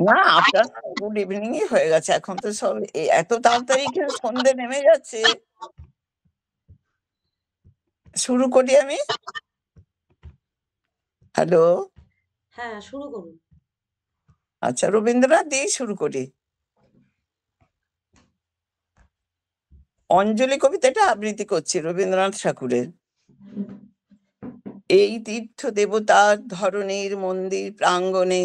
না, আপনার গুড ইভিনিংই হয়ে গেছে। এখন তো সব এত তাড়াতাড়ি এখানে সন্ধ্যে নেমে যাচ্ছে। শুরু করি আমি? হ্যালো? হ্যাঁ, শুরু করুন। আচ্ছা, রবীন্দ্রনাথ দিয়েই শুরু করি। অঞ্জলি কবিতাটা আবৃত্তি করছি রবীন্দ্রনাথ ঠাকুরের। এই তীর্থ দেবতার ধরণীর মন্দির প্রাঙ্গণে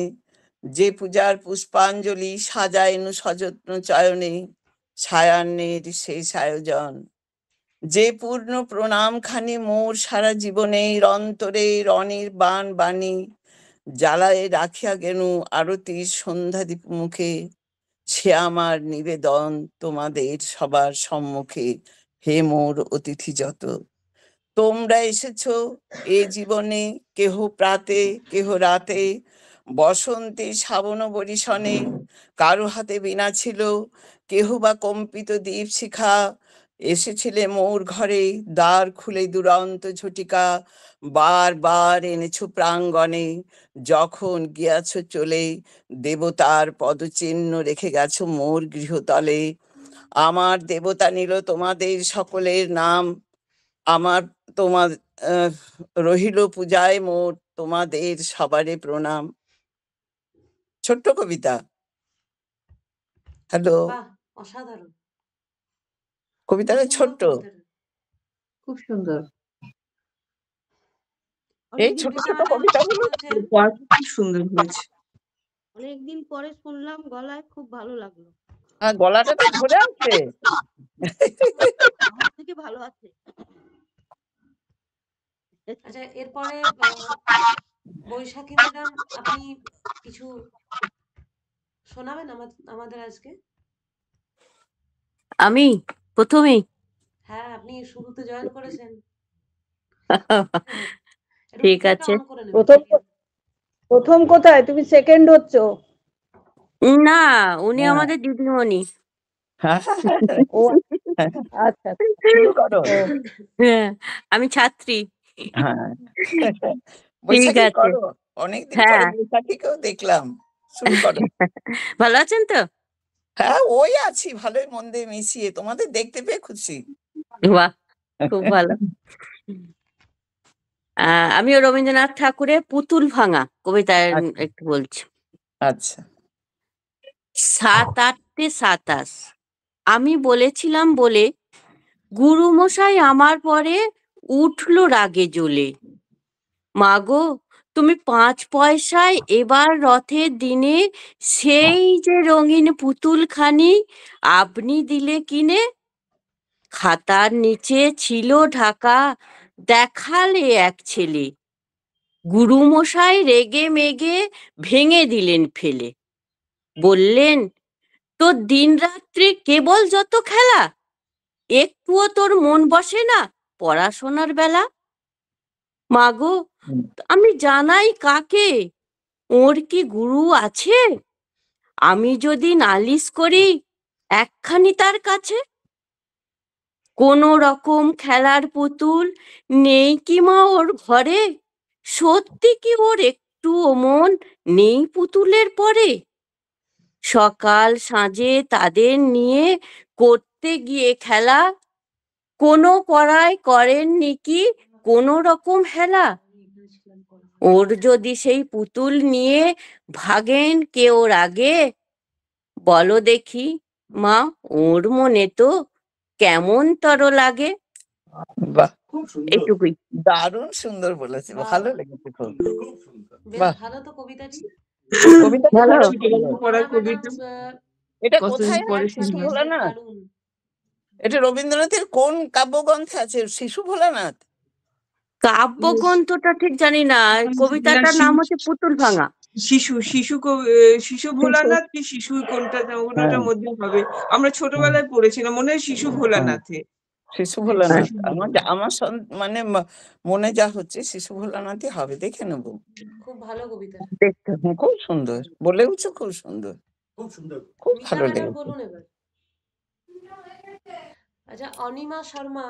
যে পূজার পুষ্পাঞ্জলি সাজায়নু সযত্ন চয়নে সায়ান্নের শেষ আয়োজন, যে পূর্ণ প্রণামখানি মোর সারা জীবনের অন্তরের অনির্বাণ বাণী জ্বালায় রাখিয়া গেনু আরতির সন্ধ্যাদীপ মুখে, সে আমার নিবেদন তোমাদের সবার সম্মুখে। হে মোর অতিথি যত, তোমরা এসেছো এ জীবনে, কেহ প্রাতে কেহ রাতে, বসন্তে শ্রাবণ বরিশনে, কারো হাতে বীণা ছিল, কেহ বা কম্পিত দ্বীপ শিখা। এসেছিলে মোর ঘরে, দ্বার খুলে দুরন্ত ঝটিকা, বার বার এনেছো প্রাঙ্গণে, যখন গিয়াছ চলে দেবতার পদচিহ্ন রেখে গেছো মোর গৃহতলে। আমার দেবতা নিল তোমাদের সকলের নাম, আমার তোমার রহিল পূজায় মোর তোমাদের সবারে প্রণাম। ছোট্ট কবিতা। হ্যালো? বাহ! অসাধারণ। কবিতাটা খুব সুন্দর ছোট্ট। কবিতাটা। খুব সুন্দর। এই অনেকদিন ছোট থেকে ছোট মানে কবিতাগুলো বলছেন, খুব সুন্দর হয়েছে। অনেকদিন পরে শুনলাম, গলায় খুব ভালো লাগলো। গলাটা তো ধরে আছে। আমার থেকে ভালো আছে। আচ্ছা, এরপরে বৈশাখী ম্যাডাম, আপনি কিছু শোনাবেন আমাদের আজকে? আমি প্রথমেই হ্যাঁ, আপনি শুরুতে জয়েন করেছেন। ঠিক রুটিনটা আছে। অন করে নেবেন। প্রথম প্রথম কোথায় তুমি সেকেন্ড হচ্ছ? না, উনি হ্যাঁ, আমাদের দিদিমণি। ও আচ্ছা, শুরু করো। ও হ্যাঁ, আমি ছাত্রী। হ্যাঁ, ঠিক বৈশাখী আছে। করো। অনেকদিন পরে হ্যাঁ, বৈশাখীকেও দেখলাম। শুরু করো। ভালো আছেন তো? হ্যাঁ, ওই আছি ভালোই মন্দে মিশিয়ে, তোমাদের দেখতে পেয়ে খুশি। বাহ, খুব ভালো। আমিও রবীন্দ্রনাথ ঠাকুরের পুতুল ভাঙা কবিতা আচ্ছা একটু বলছি। আচ্ছা। 7/8/27 আমি বলেছিলাম বলে গুরুমশাই আমার পরে উঠল রাগে জ্বলে। মাগো, তুমি 5 পয়সায় এবার রথের দিনে সেই যে রঙিন পুতুলখানি আপনি দিলে কিনে। খাতার নিচে ছিল ঢাকা, দেখালে এক ছেলে। গুরুমশাই রেগে মেগে ভেঙে দিলেন ফেলে। বললেন, তোর দিনরাত্রি কেবল যত খেলা, একটুও তোর মন বসে না পড়াশোনার বেলা। মাগো, হুম, আমি জানাই কাকে, ওর কি গুরু আছে? আমি যদি নালিশ করি একখানি তার কাছে। কোনো রকম খেলার পুতুল নেই কি মা ওর ঘরে? সত্যি কি ওর একটুও মন নেই পুতুলের পরে? সকাল সাঁঝে তাদের নিয়ে করতে গিয়ে খেলা, কোনো পড়ায় করেননি কি কোনো রকম হেলা? ওর যদি সেই পুতুল নিয়ে ভাগেন কেউ রাগে, বলো দেখি মা, ওর মনে তো কেমন তর লাগে। বাহ, এটুকুই। দারুণ সুন্দর বলেছে, বাহ, ভালো লেগেছে খুব। বেশ বাহ, ভালো তো কবিতাটি। কবিতাটা ভালো। খুব ছোটবেলায় সুন্দর। পড়া রীনা ম্যাডাম, কবিতা এটা কতদিন কোথায় পরে হয়? শিশু শুনলাম। বেশ ভোলানাথ? দারুণ। এটা রবীন্দ্রনাথের কোন কাব্যগ্রন্থে আছে? শিশু ভোলানাথ? কাব্যগ্রন্থটা ঠিক জানি না, না, কবিতাটার নাম হচ্ছে পুতুল ভাঙা। শিশু শিশু শিশু শিশু, ভোলানাথ কি শিশু কোনটা হ্যাঁ ওটার মধ্যে হবে। আমরা হ্যাঁ ছোটবেলায় পড়েছিলাম, মনে হয় শিশু হ্যাঁ, ভোলানাথে। শিশু হ্যাঁ, ভোলানাথ। শিশু আমার ভোলানাথ। আমার মানে মনে যা হচ্ছে শিশু ভোলানাথই হবে, দেখে নেবো। খুব ভালো কবিতা। দেখতে খুব সুন্দর বলেওছ, খুব সুন্দর, খুব মিতা ভালো ম্যাডাম লেগেছে। বলুন এবার। अच्छा, अनिमा शर्मा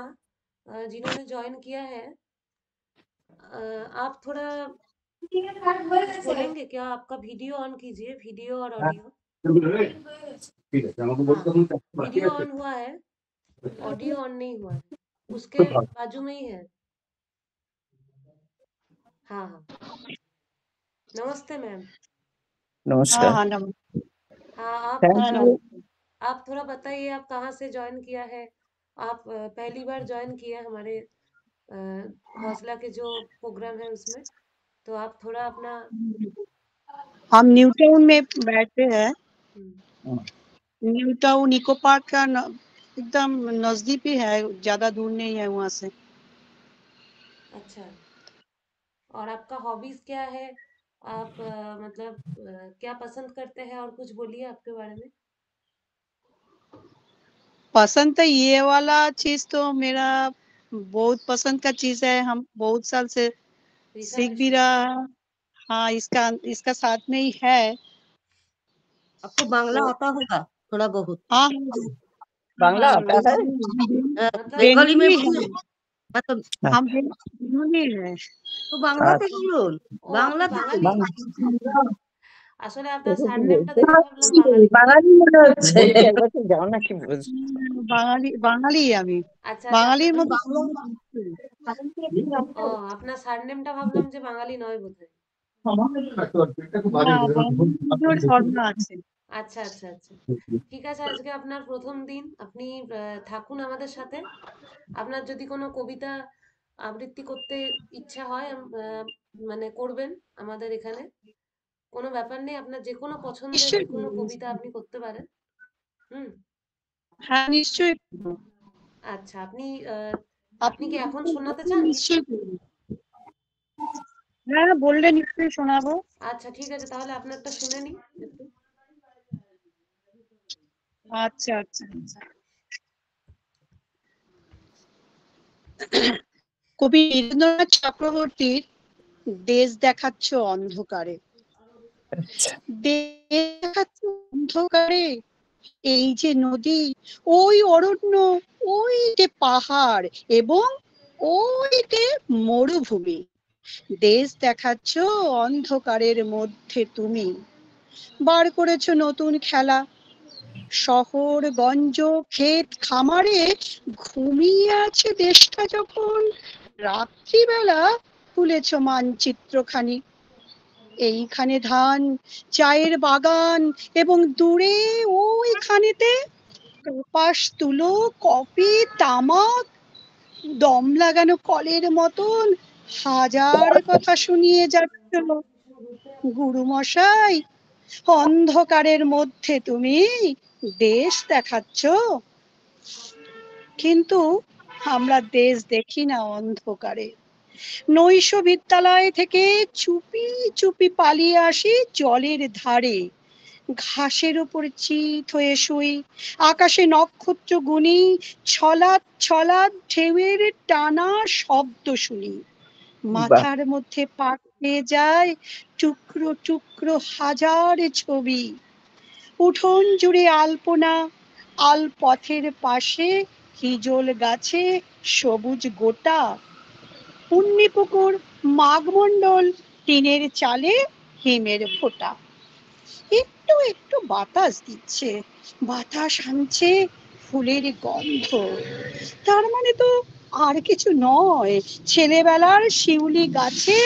जिन्होंने ज्वाइन किया है, आप थोड़ा कुछ बोलेंगे क्या? आपका वीडियो ऑन कीजिए, वीडियो और ऑडियो। ठीक है हाँ, वीडियो ऑन हुआ है, ऑडियो ऑन नहीं हुआ है, उसके बाजू में ही है। हाँ हाँ, नमस्ते मैम। हाँ नमस्कार। हाँ नमस्ते। हाँ, थैंक हाँ यू। नमस्ते। आप थोड़ा बताइए, आप कहाँ से ज्वाइन किया है? आप पहली बार ज्वाइन किए हैं हमारे हौसला के जो प्रोग्राम है उसमें, तो आप थोड़ा अपना हम न्यू टाउन में बैठे हैं। हम्म, न्यू टाउन इको पार्क का एकदम नजदीक ही है, ज्यादा दूर नहीं है वहाँ से। अच्छा। और आपका हॉबीज क्या है? आप मतलब क्या पसंद करते हैं, और कुछ बोलिए आपके बारे में। पसंद तो ये वाला चीज तो मेरा बहुत पसंद का चीज है, हम बहुत साल से सीख भी ऋषा, रहा है। हाँ, इसका साथ में ही है। आपको बांग्ला तो आता होगा थोड़ा बहुत? हाँ बांग्ला हाँ, आता है? मतलब बंगाली में बेंगली है। बोलिए, मतलब हम बेंगली है। তো বাংলাতে আচ্ছা। বলুন, ও আপনি বাংলাতে বাঙালি? বলুন। আসলে আপনার সারনেমটা দেখে ভাবলাম বাঙালি। বাঙালি মনে হচ্ছে। বলছি, যাও নাকি বলছি। বাঙালি আমি। আচ্ছা আচ্ছা, বাঙালির আপনার মধ্যে ও আপনার সারনেমটা ভাবলাম যে বাঙালি নয় বোধহয়। না, বাঙালির স্বর্ণ আছে। আচ্ছা আচ্ছা আচ্ছা, ঠিক আছে। আজকে আপনার প্রথম দিন, আপনি থাকুন আমাদের সাথে। আপনার যদি কোনো কবিতা আবৃত্তি করতে ইচ্ছা হয় মানে করবেন আমাদের এখানে, কোনো ব্যাপার নেই। আপনার যে কোনো পছন্দের যে নিশ্চয়ই কোনো করবো, কবিতা আপনি করতে পারেন। হুম, হ্যাঁ নিশ্চয়ই করবো। আচ্ছা। আপনি আপনি কি এখন শোনাতে চান? নিশ্চয়ই করবো। হ্যাঁ, বললে নিশ্চয়ই শোনাবো। আচ্ছা ঠিক আছে, তাহলে আপনারটা শুনে নিই একটু। আচ্ছা আচ্ছা আচ্ছা। কবি রবীন্দ্রনাথ চক্রবর্তীর দেশ দেখাচ্ছ অন্ধকারে। আচ্ছা। দেশ দেখাচ্ছ অন্ধকারে, এই যে নদী, ওই অরণ্য, ওই যে পাহাড় এবং ওই যে মরুভূমি। দেশ দেখাচ্ছ অন্ধকারের মধ্যে তুমি। বার করেছো নতুন খেলা, শহর গঞ্জ ক্ষেত খামারে ঘুমিয়ে আছে দেশটা যখন। রাত্রিবেলা তুলেছ মানচিত্রখানি, এইখানে ধান, চায়ের বাগান এবং দূরে ওইখানেতে কপাস তুলো, কফি, তামাক, দম লাগানো কলের মতন হাজার কথা শুনিয়ে যাচ্ছ। গুরু মশাই, অন্ধকারের মধ্যে তুমি দেশ দেখাচ্ছ, কিন্তু আমরা দেশ দেখি না অন্ধকারে। নৈশ বিদ্যালয় থেকে চুপি চুপি পালিয়ে আসি জলের ধারে, ঘাসের উপর চিত হয়ে শুই, আকাশে নক্ষত্র গুনি, ছলাৎ ছলাৎ ঢেউয়ের টানা শব্দ শুনি। বাহ! মাথার মধ্যে পাঠিয়ে যায় টুকরো টুকরো হাজার ছবি। উঠোন জুড়ে আলপনা, আলপথের পাশে হিজল গাছে সবুজ গোটা, পুণ্যিপুকুর, মাঘমণ্ডল, টিনের চালে হিমের ফোঁটা। একটু একটু বাতাস দিচ্ছে, বাতাস আনছে ফুলের গন্ধ। তার মানে তো আর কিছু নয়, ছেলেবেলার শিউলি গাছে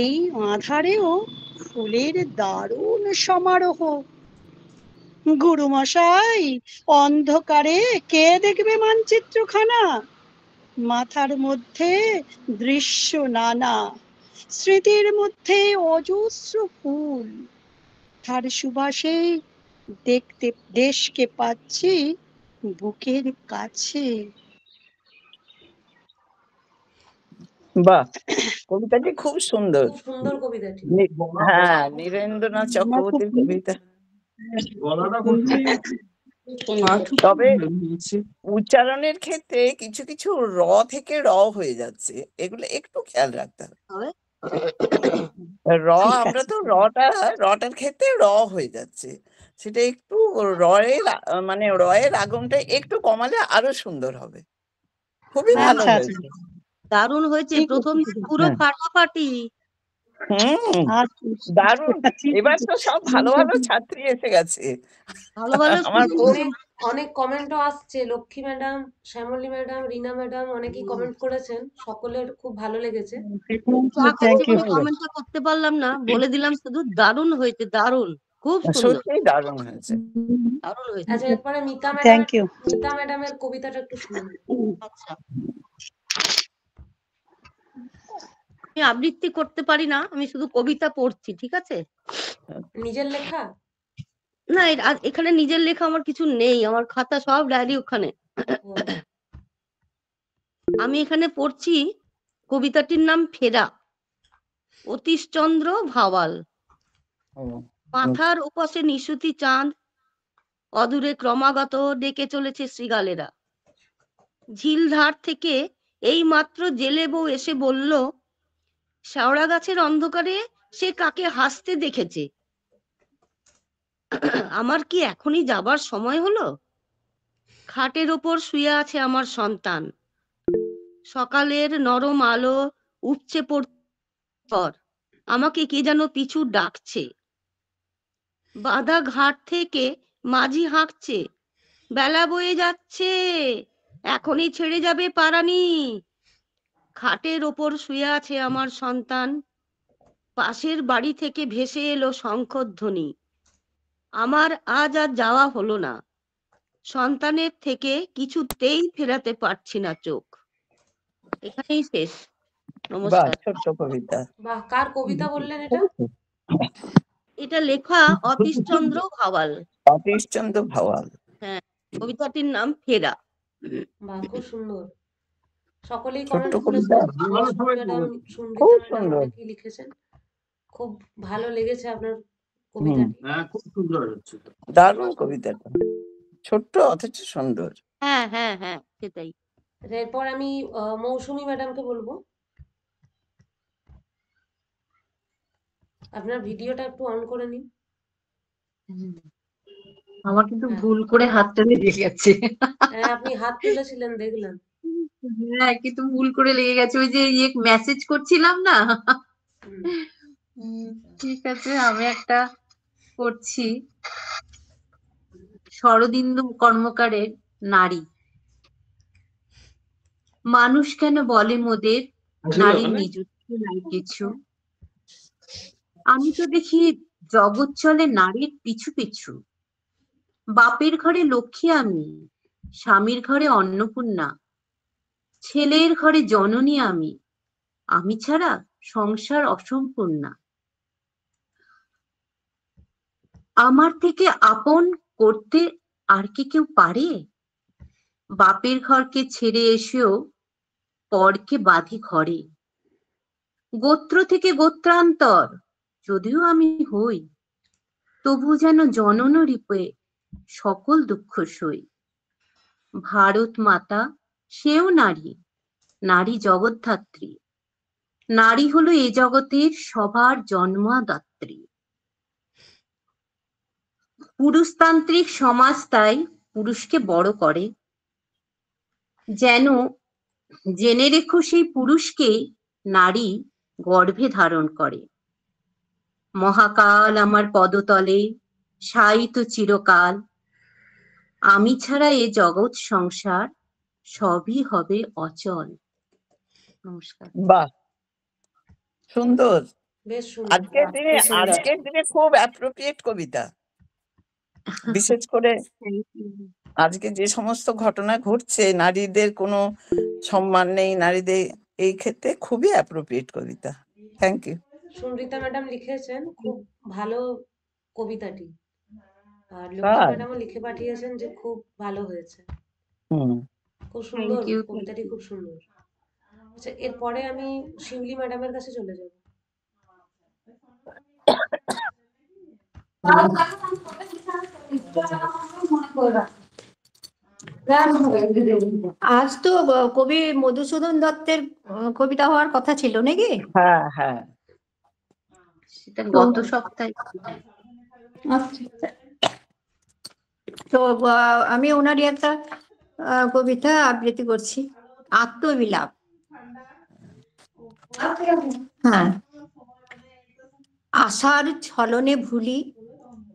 এই আঁধারেও ফুলের দারুণ সমারোহ। গুরুমশাই, অন্ধকারে কে দেখবে মানচিত্রখানা? মাথার মধ্যে দৃশ্য নানা, স্মৃতির মধ্যে অজস্র ফুল, তার সুবাসে দেখতে দেশকে পাচ্ছি বুকের কাছে। বাহ! কবিতাটি খুব সুন্দর। খুব সুন্দর কবিতাটি। হ্যাঁ, নীরেন্দ্রনাথ আমার খুব চক্রবর্তীর কবিতা। তবে তবে উচ্চারণের ক্ষেত্রে কিছু কিছু থেকে হয়ে যাচ্ছে। এগুলো একটু খেয়াল রাখতে হবে। হবে? ঠিক আমরা আছে। তো রটার ক্ষেত্রে হয়ে যাচ্ছে। সেটা একটু মানে এর আগমটা একটু কমালে আরো সুন্দর হবে। খুবই ভালো আচ্ছা আচ্ছা, হয়েছে। দারুণ হয়েছে, ঠিক প্রথম আছে, দিন ঠিক আছে। পুরো হ্যাঁ। ফাটাফাটি। হুম, আচ্ছা, দারুণ। ঠিক এবার আছে। তো সব ভালো ভালো ছাত্রী এসে গেছে। ভালো ভালো আমার শুধু খুব অনেক অনেক কমেন্টও আসছে। Lakshmi madam, Shyamoli madam, Rina madam অনেকেই কমেন্ট করেছেন। সকলের খুব ভালো লেগেছে। চা থ্যাংক খাচ্ছি ইউ। বলে কমেন্টটা করতে পারলাম না, বলে দিলাম শুধু দারুণ হয়েছে, দারুণ, খুব সুন্দর, সত্যিই দারুণ হয়েছে। দারুণ হয়েছে। আচ্ছা, এরপরে থ্যাংক ইউ। মিতা ম্যাডামের কবিতাটা একটু শুনে নেব। আচ্ছা, আমি আবৃত্তি করতে পারি না, আমি শুধু কবিতা পড়ছি, ঠিক আছে? নিজের লেখা? না, এখানে নিজের লেখা আমার কিছু নেই, আমার খাতা সব ডায়েরি ওখানে। ও, আমি এখানে পড়ছি, কবিতাটির নাম ফেরা, অতীশচন্দ্র ভাওয়াল। ও, মাথার ওপাশে নিশুতি চাঁদ, অদূরে ক্রমাগত ডেকে চলেছে শৃগালেরা। ঝিলধার থেকে এই মাত্র জেলে বউ এসে বলল, শেওড়া গাছের অন্ধকারে সে কাকে হাসতে দেখেছে। আমার কি এখনই যাবার সময় হলো? খাটের ওপর শুয়ে আছে আমার সন্তান, সকালের নরম আলো উপচে পর আমাকে কি যেন পিছু ডাকছে। বাঁধা ঘাট থেকে মাঝি হাঁকছে, বেলা বয়ে যাচ্ছে, এখনই ছেড়ে যাবে পারানি। খাটের ওপর শুয়ে আছে আমার সন্তান, পাশের বাড়ি থেকে ভেসে এলো শঙ্খধ্বনি। আমার আজ আর যাওয়া হলো না, সন্তানের থেকে কিছুতেই ফেরাতে পারছি না চোখ। এখানেই শেষ, বাহ, নমস্কার। ছোট্ট কবিতা। বাহ! কার কবিতা বললেন এটা? এটা লেখা অতীশচন্দ্র ভাওয়াল। অতীশচন্দ্র ভাওয়াল। হ্যাঁ, কবিতাটির নাম ফেরা। বাহ, খুব সুন্দর। সকলেই ছোট্ট কমেন্ট কবিতা, করেছেন। লক্ষ্মী ম্যাডাম, সুন্দরী খুব ম্যাডাম সুন্দর। অনেকেই লিখেছেন। খুব ভালো লেগেছে আপনার হুম, কবিতাটি। দারুণ কবিতাটা, ছোট্ট অথচ সুন্দর। হ্যাঁ হ্যাঁ হ্যাঁ, সেটাই। এরপর আমি মৌসুমী ম্যাডামকে বলবো। আপনার ভিডিওটা একটু অন করে নিন। আমার কিন্তু হ্যাঁ, ভুল করে হাতটা লেগে গেছে। হ্যাঁ, আপনি হাত তুলেছিলেন দেখলাম। হ্যাঁ, কিন্তু ভুল করে লেগে গেছে, ওই যে মেসেজ করছিলাম না। হুম, ঠিক আছে, আমি একটা করছি। শরদিন্দু কর্মকারের নারী। মানুষ কেন বলে মোদের নারীর নিজস্ব নাই কিছু। আমি তো দেখি জগৎ চলে নারীর পিছু পিছু। বাপের ঘরে লক্ষ্মী আমি, স্বামীর ঘরে অন্নপূর্ণা, ছেলের ঘরে জননী আমি, আমি ছাড়া সংসার অসম্পূর্ণা। আমার থেকে আপন করতে আর কি কেউ পারে? বাপের ঘরকে ছেড়ে এসেও পরকে বাঁধি ঘরে। গোত্র থেকে গোত্রান্তর যদিও আমি হই, তবু যেন জনন রূপে সকল দুঃখ সই। ভারত মাতা সেও নারী, নারী জগদ্ধাত্রী। নারী হলো এ জগতের সবার জন্মদাত্রী। পুরুষতান্ত্রিক সমাজ তাই পুরুষকে বড় করে, যেন জেনে রেখো সেই পুরুষকে নারী গর্ভে ধারণ করে। মহাকাল আমার পদতলে শায়িত চিরকাল, আমি ছাড়া এ জগৎ সংসার সবই হবে অচল। নমস্কার। বাহ, সুন্দর। বেশ সুন্দর। আজকের দিনে খুব অ্যাপ্রোপ্রিয়েট কবিতা, বিশেষ করে আজকে যে সমস্ত ঘটনা ঘটছে, নারীদের কোনো সম্মান নেই, নারীদের, এই ক্ষেত্রে খুবই অ্যাপ্রোপ্রিয়েট কবিতা। Thank you. সুনৃতা ম্যাডাম লিখেছেন খুব ভালো কবিতাটি। আর লক্ষ্মী তাই? ম্যাডামও লিখে পাঠিয়েছেন যে খুব ভালো হয়েছে। হুম, খুব সুন্দর, you. কবিতাটি খুব সুন্দর। আচ্ছা, এরপরে আমি শিউলি ম্যাডামের কাছে চলে যাব। আজ তো কবি মধুসূদন দত্তের কবিতা হওয়ার কথা ছিল নাকি? হ্যাঁ হ্যাঁ, সেটা গত সপ্তাহে। আচ্ছা, তো আমি ওনারই একটা কবিতা আবৃত্তি করছি, আত্মবিলাপ। হ্যাঁ। আশার ছলনে ভুলি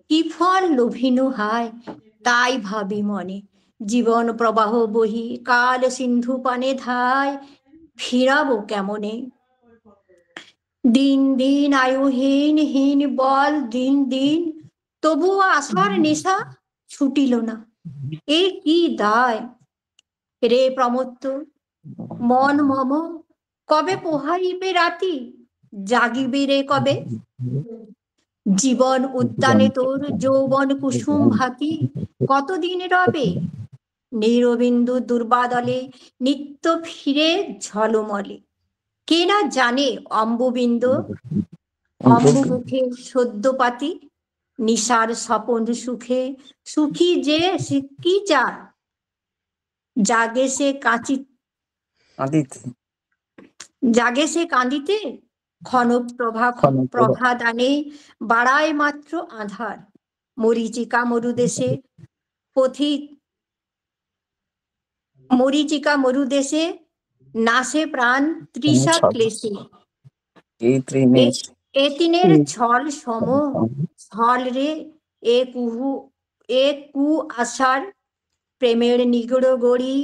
কি ফল লোভিনু হায়, তাই ভাবি মনে জীবন প্রবাহ বহি কাল সিন্ধু পানে ধায়, ফিরাবো কেমনে। দিন দিন আয়ুহীন হীন বল দিন দিন, তবুও আশার নেশা ছুটিল না, এ কি দায়। রে প্রমত্ত মন মম কবে পোহাইবে রাতি, জাগিবে রে কবে। জীবন উদ্যানে তোর যৌবন কুসুম ভাতি, কতদিন রবে। নীরবিন্দু দুর্বাদলে নিত্য ফিরে ঝলমলে, কে না জানে অম্বুবিন্দু অম্বুমুখে সদ্যপাতি, নিশার স্বপন সুখে সুখী যে কি চায়, জাগে সে কাঁচি আদিতে জাগে সে কাঁদিতে, ক্ষণ প্রভা দানে বাড়ায় মাত্র আধার। মরীচিকা মরুদেশে পথিক মরীচিকা মরুদেশে নাশে প্রাণ তৃষা ক্লেশে, এই ত্রিনেশ এ তিনের ছল সম ছল রে, এ কু আশার প্রেমের নিগড় গড়ি,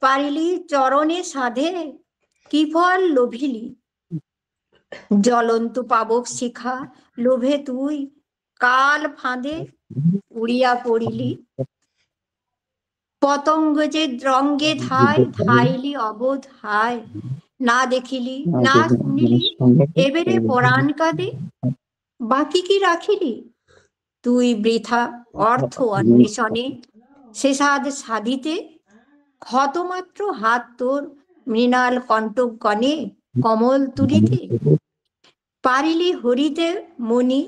পারিলি চরণে সাধে কি ফল লোভিলি। জ্বলন্ত পাবক শিখা লোভে তুই কাল ফাঁদে উড়িয়া পড়িলি, পতঙ্গ যে রঙ্গে ধায় ধাইলি অবোধ হায়, না দেখিলি না শুনিলি এবারে পরাণ কাঁদে, বাকি কি রাখিলি। তুই বৃথা অর্থ অন্বেষণে সে সাধ সাধিতে, ক্ষতমাত্র হাত তোর মৃণাল কণ্টক গণে কমল তুলিতে। পারিলি হরিতে মনি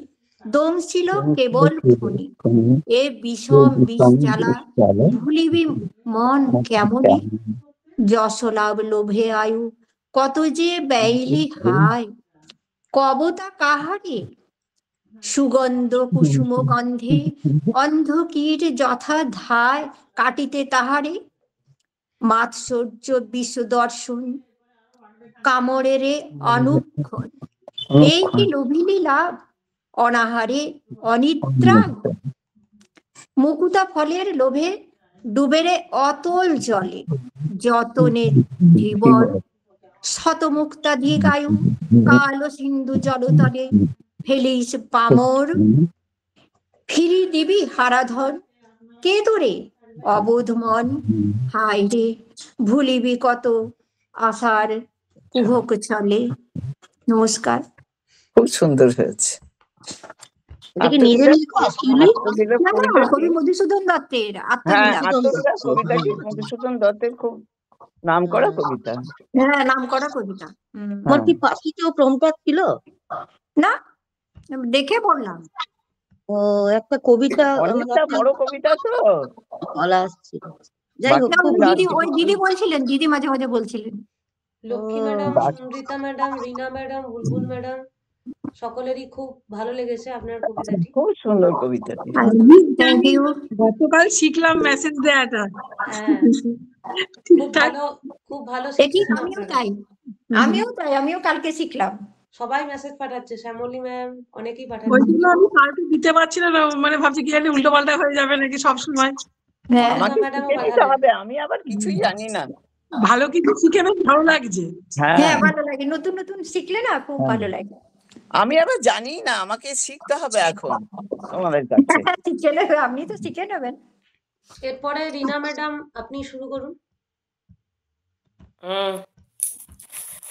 দমছিল কেবল ফণি, এ বিষম বিষ জ্বালা ভুলিবি মন কেমনে। যশ লাভ লোভে আয়ু কত যে ব্যয়লি হায়, কবতা কাহারে সুগন্ধ কুসুম গন্ধে অন্ধ কীট যথা ধায় কাটিতে তাহারে। মাৎসর্য বিশ্ব দর্শন কামড়ের অনুক্ষণ, এই কি লোভিলি লাভ অনাহারে অনিদ্রা। মুকুতা ফলের লোভে ডুবেরে অতল জলে, যতনে জীবন শতমুক্তাধিক আয়ু, কালো সিন্ধু জলতলে ফেলিস পামর। ফিরি দিবি হারাধন কে তোরে অবোধ মন, হায় রে ভুলিবি কত আশার কুহক চলে। নমস্কার। খুব সুন্দর হয়েছে। এটা কি নিজে নিজে শিউলি? না না, কবি মধুসূদন দত্তের হ্যাঁ, আত্মজীবনী। আত্মজীবনী কবিতা কি মধুসূদন দত্তের খুব নাম করা কবিতা। হ্যাঁ, নাম করা কবিতা। তোমার কি পাখিতেও প্রমপাত ছিল? না, দেখে পড়লাম। ও একটা কবিতা অনেকটা বড় কবিতা তো। বলা আসছিল। যাই হোক, না, খুব দিদি বলছিলেন, দিদি মাঝে মাঝে বলছিলেন। Lakshmi madam, Rita madam, Rina madam, Bulbul madam সকলেরই খুব ভালো লেগেছে আপনার কবিতাটি। খুব সুন্দর কবিতাটি। Thank you. গতকাল শিখলাম মেসেজ দেয়াটা। হ্যাঁ, খুব ভালো এটি শিখছেন আমিও আপনারা। তাই, আমিও কালকে শিখলাম। সবাই মেসেজ পাঠাচ্ছে, শ্যামলী ম্যাম অনেকেই ওই পাঠাচ্ছে। জন্য আমি কাউকে দিতে পারছি না, মানে ভাবছি কি জানি উল্টো পাল্টা হয়ে যাবে নাকি সবসময়। হ্যাঁ, আমাকে ম্যাডামও শিখে নিতে পাঠালেন। হবে, আমি আবার কিছুই জানি না। ভালো কিছু শিখে বেশ ভালো লাগছে। হ্যাঁ, ভালো লাগে, নতুন নতুন শিখলে না খুব ভালো লাগে। আমি আবার জানি না, আমাকে শিখতে হবে এখন তোমাদের কাছে। শিখে নেবে, আপনি তো শিখে নেবেন। এরপরে রিনা ম্যাডাম আপনি শুরু করুন।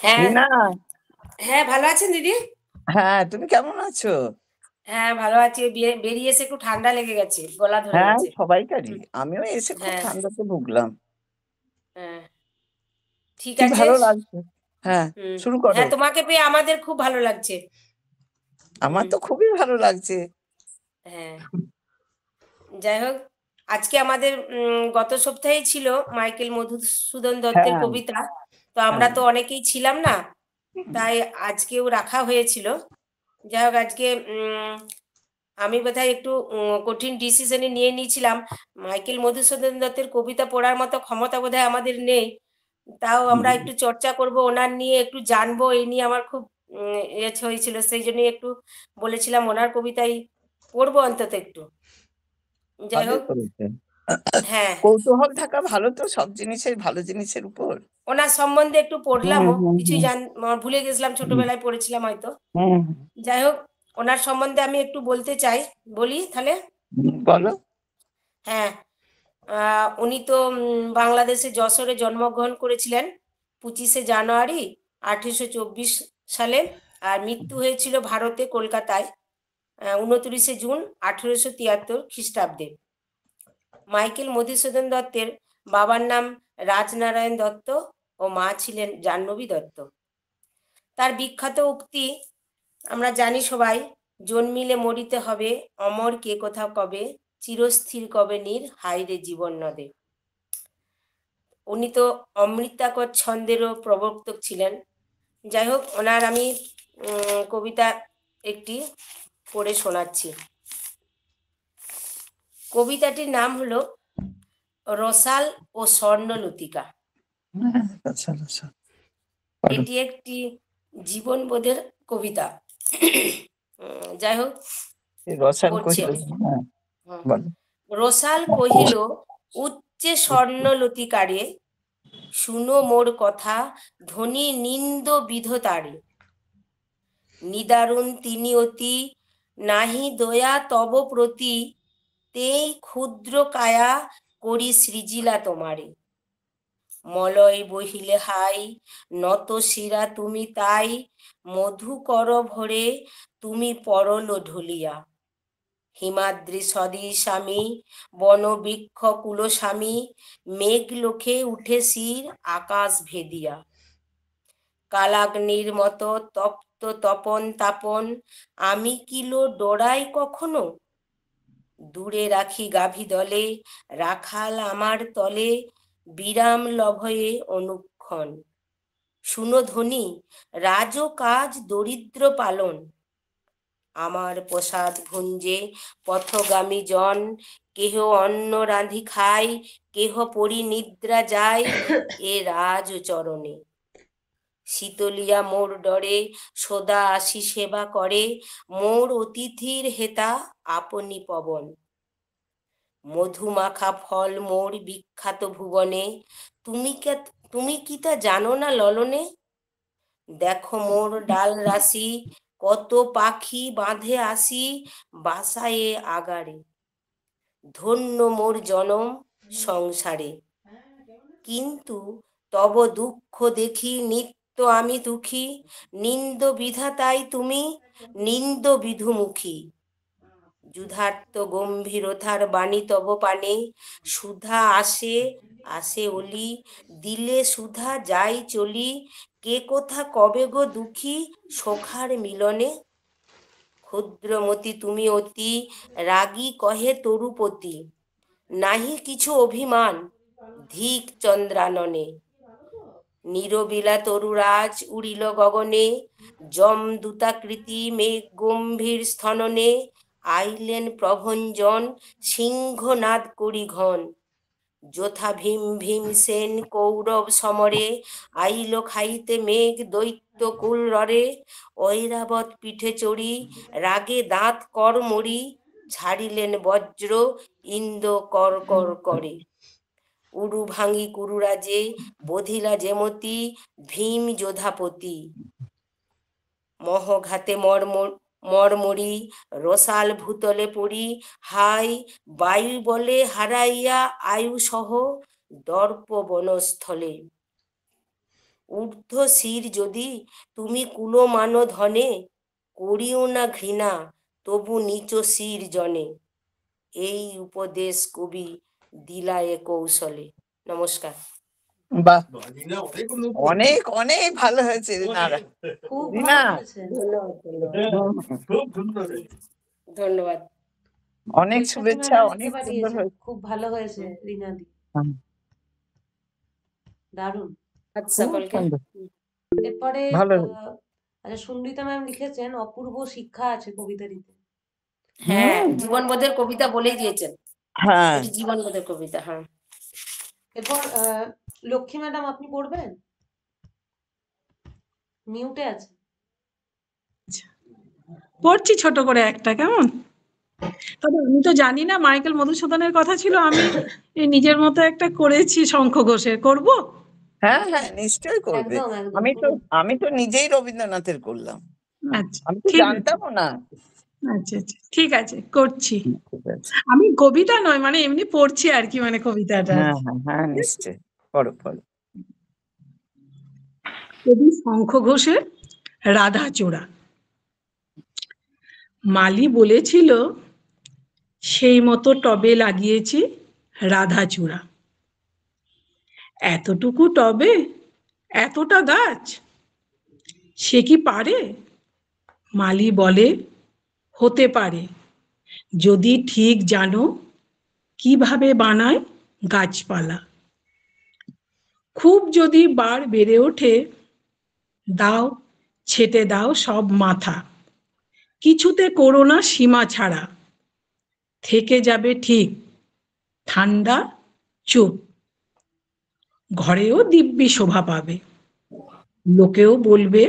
হ্যাঁ রিনা, হ্যাঁ ভালো আছেন দিদি? হ্যাঁ, তুমি কেমন আছো? হ্যাঁ ভালো আছি, বেরিয়ে এসে একটু ঠান্ডা লেগে গেছে, গলা ধরে হ্যাঁ, গেছে। সবাইকারই। আমিও এসে খুব হ্যাঁ। ঠান্ডাতে ভুগলাম। হ্যাঁ ঠিক কি আছে। ভালো লাগছে। হ্যাঁ, শুরু করো। হ্যাঁ তোমাকে পেয়ে আমাদের খুব ভালো লাগছে। আমার তো খুবই ভালো লাগছে। হ্যাঁ, যাই হোক, আজকে আমাদের গত সপ্তাহেই ছিল মাইকেল মধুসূদন দত্তের হ্যাঁ। কবিতা, তো আমরা তো অনেকেই ছিলাম না, তাই আজকেও রাখা হয়েছিল। যাই হোক, আজকে আমি বোধহয় একটু কঠিন ডিসিশনে নিয়ে নিয়েছিলাম। মাইকেল মধুসূদন দত্তের কবিতা পড়ার মতো ক্ষমতা বোধহয় আমাদের নেই, তাও আমরা একটু চর্চা করব, ওনার নিয়ে একটু জানবো, এই নিয়ে আমার খুব হয়েছিল, সেই জন্যই একটু বলেছিলাম ওনার কবিতাই পড়বো অন্তত একটু। যাই ভালোই হোক, করেছেন। হ্যাঁ, কৌতূহল থাকা ভালো তো সব জিনিসের, ভালো জিনিসের উপর। ওনার সম্বন্ধে একটু পড়লামও, হুম, কিছুই হুম, ভুলে গেছিলাম, ছোটবেলায় পড়েছিলাম হয়তো। হুম, যাই হোক, ওনার সম্বন্ধে আমি একটু বলতে চাই, বলি তাহলে। বলো। হ্যাঁ, উনি তো বাংলাদেশে যশোরে জন্মগ্রহণ করেছিলেন 25শে জানুয়ারি 1824 সালে, আর মৃত্যু হয়েছিল ভারতে কলকাতায় 29শে জুন 1873 খ্রিস্টাব্দে। মাইকেল মধুসূদন দত্তের বাবার নাম রাজনারায়ণ দত্ত ও মা ছিলেন জাহ্নবী দত্ত। তার বিখ্যাত উক্তি আমরা জানি সবাই, জন্মিলে মরিতে হবে, অমর কে কথা কবে, চিরস্থির কবে নীর, হাইরে জীবন নদে। উনি তো অমৃতাকর ছন্দেরও প্রবর্তক ছিলেন। যাই হোক, ওনার আমি কবিতা একটি পড়ে শোনাচ্ছি। কবিতাটির নাম হলো রসাল ও স্বর্ণলতিকা। আচ্ছা আচ্ছা, এটি একটি জীবনবোধের কবিতা। যাই হোক, রসাল পড়ছি কহিল, আমি। হ্যাঁ, বলো। রসাল কহিল উচ্চে স্বর্ণলতিকারে, শুনো মোর কথা ধ্বনি নিন্দ বিধতারে। নিদারুণ তিনি অতি, নাহি দয়া তব প্রতি, তেই ক্ষুদ্র কায়া করি সৃজিলা তোমারে। মলয় বহিলে হাই, নত শিরা তুমি তাই, মধু কর ভরে তুমি পরল ঢুলিয়া। হিমাদ্রি সদৃশ আমি, বনবৃক্ষ কুলস্বামী, মেঘ লোকে উঠে শির আকাশ ভেদিয়া। কালাগ্নির মতো তপ্ত তপন তাপন, আমি কিলো ডোরাই কখনো। দূরে রাখি গাভী দলে, রাখাল আমার তলে, বিরাম লভয়ে অনুক্ষণ। শুনো ধ্বনি, রাজ কাজ দরিদ্র পালন। আমার প্রসাদ ভুঞ্জে পথগামী জন, কেহ অন্ন রাঁধি খায়, কেহ পরিনিদ্রা যায়, এ রাজ চরণে। শীতলিয়া মোর ডরে, সদা আসি সেবা করে, মোর অতিথির হেতা আপনি পবন। মধুমাখা ফল মোর বিখ্যাত ভুবনে, তুমি কি তা জানো না ললনে। দেখো মোর ডাল রাশি, কত পাখি বাঁধে আসি, বাসায়ে আগারে। ধন্য মোর জনম সংসারে, কিন্তু তব দুঃখ দেখি নিত্য আমি দুঃখী। নিন্দ বিধাতাই তুমি, নিন্দ বিধুমুখী। যুধার্ত গম্ভীরতার বাণী তব পানে, সুধা আসে আসে ওলি, দিলে সুধা যাই চলি। কে কোথা কবে গো দুঃখী, সখার মিলনে। ক্ষুদ্রমতি তুমি অতি, রাগী কহে তরুপতি, নাহি কিছু অভিমান, ধিক চন্দ্রাননে। নীরবিলা তরুরাজ উড়িল গগনে, যমদূতাকৃতি মেঘ গম্ভীর স্থননে। আইলেন প্রভঞ্জন, সিংহনাদ করি ঘন। যথা ভীম ভীম সেন কৌরব সমরে, আইল খাইতে মেঘ দৈত্য কুল ররে। ঐরাবত পিঠে চড়ি, রাগে দাঁত কর মরি, ছাড়িলেন বজ্র ইন্দ্র কর কর করে। উরু ভাঙি কুরুরাজে, বধিলা যেমতি, ভীম যোধাপতি। মহঘাতে মরমরি, রসাল ভূতলে পড়ি, হাই বায়ু বলে হারাইয়া আয়ু সহ, দর্প বনস্থলে। ঊর্ধ্ব শির যদি তুমি কুলমান ধনে, করিও না ঘৃণা তবু নিচ শির জনে। এই উপদেশ কবি দিলায়ে কৌশলে। নমস্কার। বাহ, অনেক অনেক ভালো হয়েছে রিনারা। খুব রিনা, ভালো বলেছেন। ধন্যবাদ। অনেক বৈশাখী শুভেচ্ছা, ম্যাডাম অনেক লিখতে সুন্দর পাঠিয়েছেন, হয়েছে। খুব ভালো হয়েছে রিনাদি, দারুণ। আজ খুব সকলকে সুন্দর, এরপরে ভালো। আচ্ছা, সুন্দরিতা ম্যাম লিখেছেন অপূর্ব শিক্ষা আছে কবিতাটিতে। হ্যাঁ, জীবনবোধের কবিতা বলেই দিয়েছেন, হ্যাঁ, এটি জীবনবোধের কবিতা। হ্যাঁ, এরপর লক্ষ্মী ম্যাডাম আপনি পড়বেন, মিউটে আছে। পড়ছি ছোট করে একটা, কেমন? তবে আমি তো জানি না মাইকেল মধুসূদনের কথা ছিল, আমি এই নিজের মতো একটা করেছি শঙ্খ ঘোষের, করব? হ্যাঁ হ্যাঁ, নিশ্চয়ই করবে। একদম একদম আমি তো করুন। আমি তো নিজেই রবীন্দ্রনাথের করলাম, আচ্ছা, আমি তো ঠিক আছে। জানতামও না। আচ্ছা আচ্ছা, ঠিক আছে, করছি। ঠিক আছে, আমি কবিতা নয়, মানে এমনি পড়ছি আর কি, মানে কবিতাটা। হ্যাঁ হ্যাঁ হ্যাঁ, নিশ্চয়ই পড়ো পড়ো। কবি শঙ্খ ঘোষের রাধাচূড়া। মালি বলেছিল, সেই মতো টবে লাগিয়েছি রাধাচূড়া। এতটুকু টবে এতটা গাছ, সে কি পারে? মালি বলে, হতে পারে, যদি ঠিক জানো কিভাবে বানায় গাছপালা। খুব যদি বার বেড়ে ওঠে, দাও ছেটে দাও সব মাথা, কিছুতে করো না সীমা ছাড়া, থেকে যাবে ঠিক ঠান্ডা চুপ, ঘরেও দিব্যি শোভা পাবে, লোকেও বলবে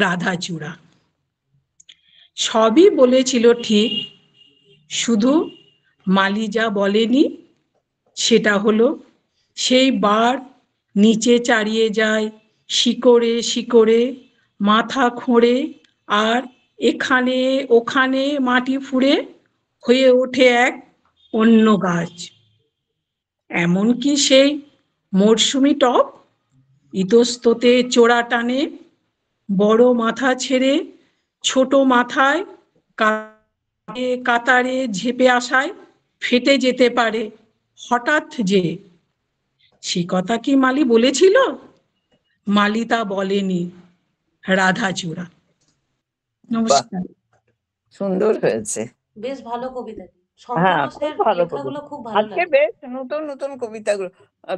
রাধাচূড়া। সবই বলেছিল ঠিক, শুধু মালি যা বলেনি সেটা হলো, সেই বার নিচে চারিয়ে যায় শিকড়ে শিকড়ে, মাথা খোঁড়ে, আর এখানে ওখানে মাটি ফুঁড়ে হয়ে ওঠে এক অন্য গাছ। এমনকি সেই মরশুমি টব ইতস্ততে চোরা টানে, বড় মাথা ছেড়ে ছোট মাথায় কাতারে কাতারে ঝেঁপে আসায় ফেটে যেতে পারে হঠাৎ যে। সে কথা কি মালি বলেছিল? মালি তা বলেনি, রাধাচূড়া। বাহ, নমস্কার। সুন্দর হয়েছে। বেশ ভালো কবিতাটি। শঙ্খ হ্যাঁ, খুব ঘোষের ভালো কবিতা। লেখাগুলো খুব ভালো আজকে লাগে। বেশ নতুন নতুন কবিতাগুলো।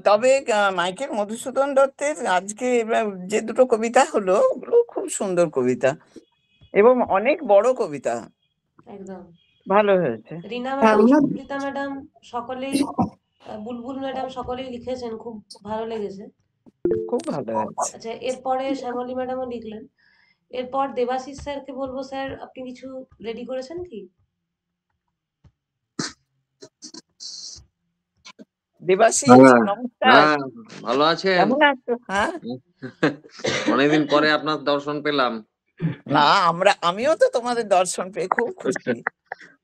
তবে মাইকেল মধুসূদন দত্তের আজকে এবার যে দুটো কবিতা হলো, ওগুলো খুব সুন্দর কবিতা এবং অনেক বড় কবিতা, একদম। ভালো হয়েছে। রীনা হ্যাঁ, ম্যাডাম, ওনার সুপ্রিতা ম্যাডাম সকলেই, বুলবুল ম্যাডাম সকলেই লিখেছেন, খুব ভালো লেগেছে। খুব ভালো হয়েছে। আচ্ছা, এরপরে শ্যামলী ম্যাডামও লিখলেন। এরপর দেবাশিস স্যারকে বলবো, স্যার আপনি কিছু রেডি করেছেন কি? দেবাশিস, হ্যাঁ নমস্কার, হ্যাঁ, ভালো আছেন? কেমন আছো? হ্যাঁ, অনেকদিন পরে আপনার দর্শন পেলাম। না আমিও তো তোমাদের দর্শন পেয়ে খুব খুশি।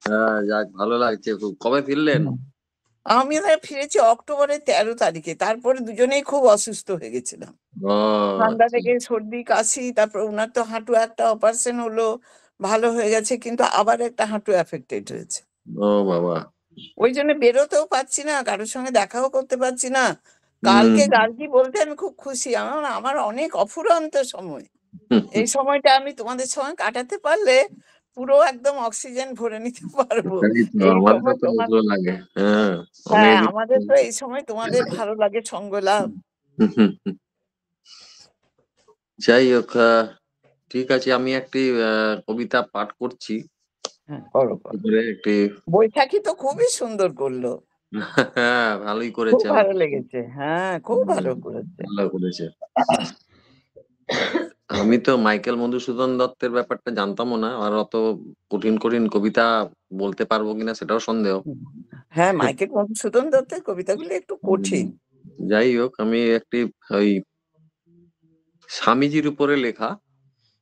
হ্যাঁ, যাক, ভালো লাগছে খুব। কবে ফিরলেন? আমি ফিরেছি অক্টোবরের 13 তারিখে, তারপরে দুজনেই খুব অসুস্থ হয়ে গেছিলাম, ও ঠান্ডা আচ্ছা। লেগে সর্দি কাশি। তারপর ওনার তো হাঁটু একটা অপারেশন হলো, ভালো হয়ে গেছে, কিন্তু আবার একটা হাঁটু অ্যাফেক্টেড হয়েছে। ও বাবা। ওই জন্য বেরোতেও পারছি না, কারোর সঙ্গে দেখাও করতে পারছি না। কালকে গার্গী বলতে আমি খুব খুশি, আমার অনেক অফুরন্ত সময়, এই সময়টা আমি তোমাদের সঙ্গে কাটাতে পারলে পুরো একদম অক্সিজেন ভরে নিতে পারবো। এই তো এই আমারও সময় তো তোমার, ভালো লাগে। হ্যাঁ, হ্যাঁ অনেকদিন আমাদের তো এই সময় তোমাদের ভালো লাগে সঙ্গ লাভ। যাই হোক, ঠিক আছে, আমি একটি কবিতা পাঠ করছি। হ্যাঁ, করো করো। এবারে একটি বৈশাখী তো খুবই সুন্দর করলো, হ্যাঁ, ভালোই খুব করেছে ভালো আমার। লেগেছে, হ্যাঁ খুব ভালো করেছে। ভালো করেছে। আমি তো মাইকেল মধুসূদন দত্তের ব্যাপারটা জানতামও না, আর অত কঠিন কঠিন কবিতা বলতে পারবো কিনা সেটাও সন্দেহ। হ্যাঁ, মাইকেল মধুসূদন দত্তের কবিতাগুলো একটু কঠিন। যাই হোক, আমি একটি ওই স্বামীজির উপরে লেখা,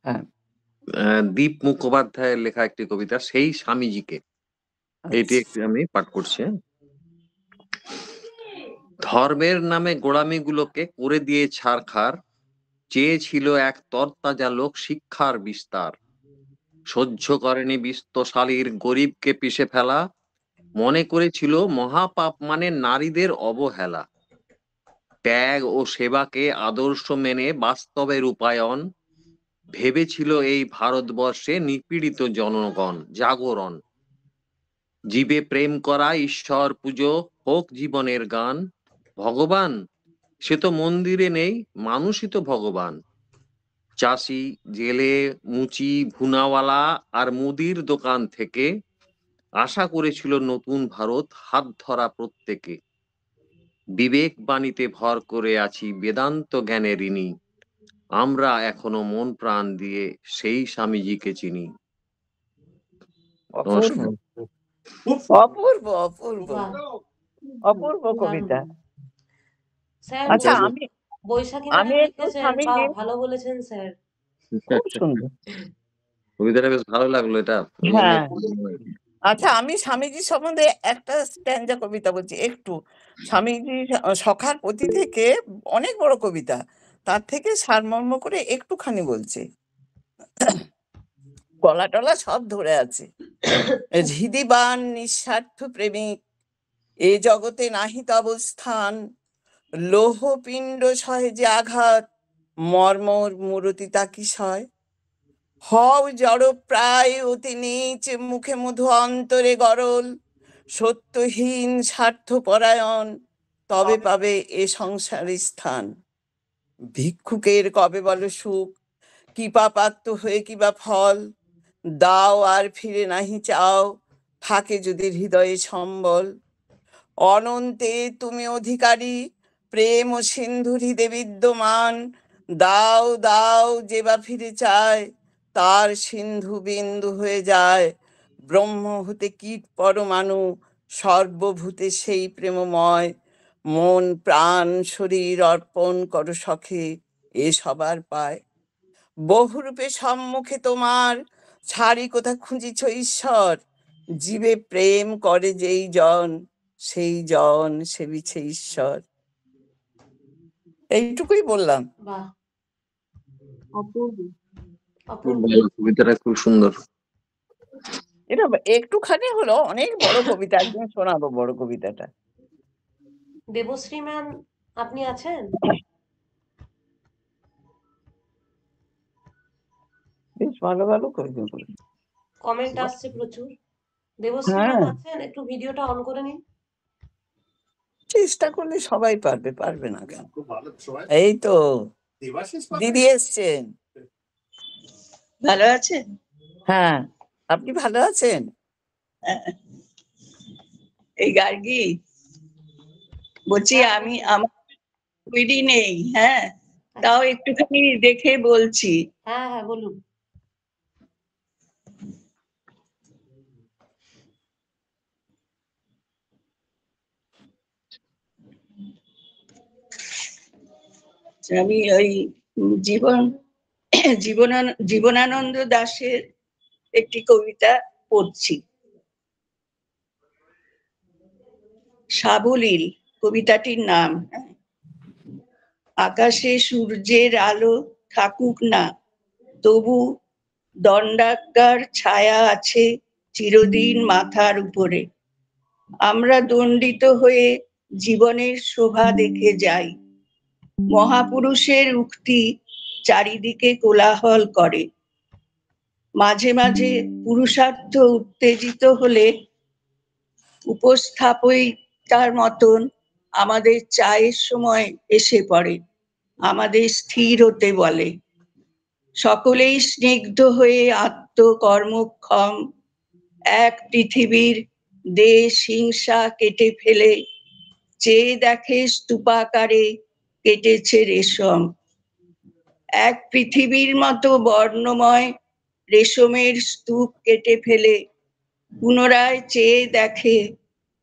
হ্যাঁ, দীপ মুখোপাধ্যায়ের লেখা একটি কবিতা, সেই স্বামীজিকে, এইটি আচ্ছা, একটি আমি পাঠ করছি। ধর্মের নামে গোড়ামিগুলোকে করে দিয়ে ছারখার, চেয়েছিল এক তরতাজা লোক শিক্ষার বিস্তার, সহ্য করেনি বিস্তশালীর গরিবকে পিষে ফেলা, মনে করেছিল মহাপাপ মানে নারীদের অবহেলা, ত্যাগ ও সেবাকে আদর্শ মেনে বাস্তবে রূপায়ণ, ভেবেছিল এই ভারতবর্ষে নিপীড়িত জনগণ জাগরণ, জীবে প্রেম করা ঈশ্বর পুজো হোক জীবনের গান, ভগবান সে তো মন্দিরে নেই, মানুষই তো ভগবান, চাষি জেলে মুচি ভুনাওয়ালা আর মুদির দোকান থেকে আশা করেছিল নতুন ভারত হাত ধরা প্রত্যেকে, বিবেক বাণীতে ভর করে আছি বেদান্ত জ্ঞানের ঋণী, আমরা এখনো মন প্রাণ দিয়ে সেই স্বামীজিকে চিনি। অপূর্ব নমস্কার। অপূর্ব অপূর্ব বাহ, অপূর্ব কবিতা। দারুণ। স্যার আচ্ছা দেব- আমি বৈশাখী আমি ম্যাডাম একটু লিখেছেন, স্বামীজি বাহ ভালো বলেছেন স্যার। খুব সুন্দর। কবিতাটা বেশ ভালো লাগলো, এটা ওই জন্য হ্যাঁ বললাম আর কি। আচ্ছা আমি স্বামীজি সম্বন্ধে একটা স্ট্যাঞ্জা কবিতা বলছি একটু। স্বামীজি সখার প্রতি থেকে অনেক বড় কবিতা, তার থেকে সারমর্ম করে একটুখানি বলছে, গলা টলা সব ধরে আছে। হৃদিবান নিঃস্বার্থ প্রেমিক এ জগতে নাহিত অবস্থান, লৌহপিণ্ড সহে যে আঘাত, মর্মর মূরতি তাকি সয়। হও জড় প্রায় অতি নীচ, মুখে মধু অন্তরে গরল, সত্যহীন স্বার্থপরায়ণ, তবে পাবে এ সংসারে স্থান। ভিক্ষুকের কবে বল সুখ, কিপা পাত্র হয়ে কিবা ফল, দাও আর ফিরে নাহি চাও, থাকে যদি হৃদয়ে সম্বল। অনন্তে তুমি অধিকারী, প্রেম ও সিন্ধু হৃদে বিদ্যমান, দাও দাও যে বা ফিরে চায়, তার সিন্ধু বিন্দু হয়ে যায়। ব্রহ্ম হতে কীট পরমাণু, সর্বভূতে সেই প্রেমময়। মন প্রাণ শরীর অর্পণ করো সখে, এ সবার পায়। বহুরূপে সম্মুখে তোমার, ছাড়ি কোথা খুঁজিছ ঈশ্বর, জীবে প্রেম করে যেই জন, সেই জন সেবিছে ঈশ্বর। এইটুকুই বললাম। বাহ, অপূর্ব। খুব অপূর্ব। ভালো, কবিতাটা খুব সুন্দর। এটা একটুখানি হলো, অনেক বড় কবিতা, একদিন শোনাবো বড় কবিতাটা। দেবশ্রী ম্যাম আপনি আছেন? বেশ ভালো ভালো কবিতা বলে। কমেন্ট আসছে প্রচুর। দেবশ্রী হ্যাঁ ম্যাম আছেন? একটু ভিডিওটা অন করে নিন। চেষ্টা করলে সবাই পারবে, পারবে না কেন? এই তো দিদি এসছেন। ভালো আছেন? হ্যাঁ আপনি ভালো আছেন? এই গার্গী বলছি, আমি আমার তৈরি নেই, হ্যাঁ, তাও একটুখানি দেখে বলছি। হ্যাঁ হ্যাঁ বলুন। আমি ওই জীবনানন্দ দাশের একটি কবিতা পড়ছি। সাবলীল কবিতাটির নাম। আকাশে সূর্যের আলো থাকুক না, তবু দণ্ডাজ্ঞার ছায়া আছে চিরদিন মাথার উপরে। আমরা দণ্ডিত হয়ে জীবনের শোভা দেখে যাই, মহাপুরুষের উক্তি চারিদিকে কোলাহল করে। মাঝে মাঝে পুরুষার্থ উত্তেজিত হলে উপস্থাপিকার মতন আমাদের চায়ের সময় এসে পড়ে, আমাদের স্থির হতে বলে। সকলেই স্নিগ্ধ হয়ে আত্মকর্মক্ষম, এক পৃথিবীর দেশ হিংসা কেটে ফেলে চেয়ে দেখে স্তূপাকারে কেটেছে রেশম। এক পৃথিবীর মতো বর্ণময় রেশমের স্তূপ কেটে ফেলে পুনরায় চেয়ে দেখে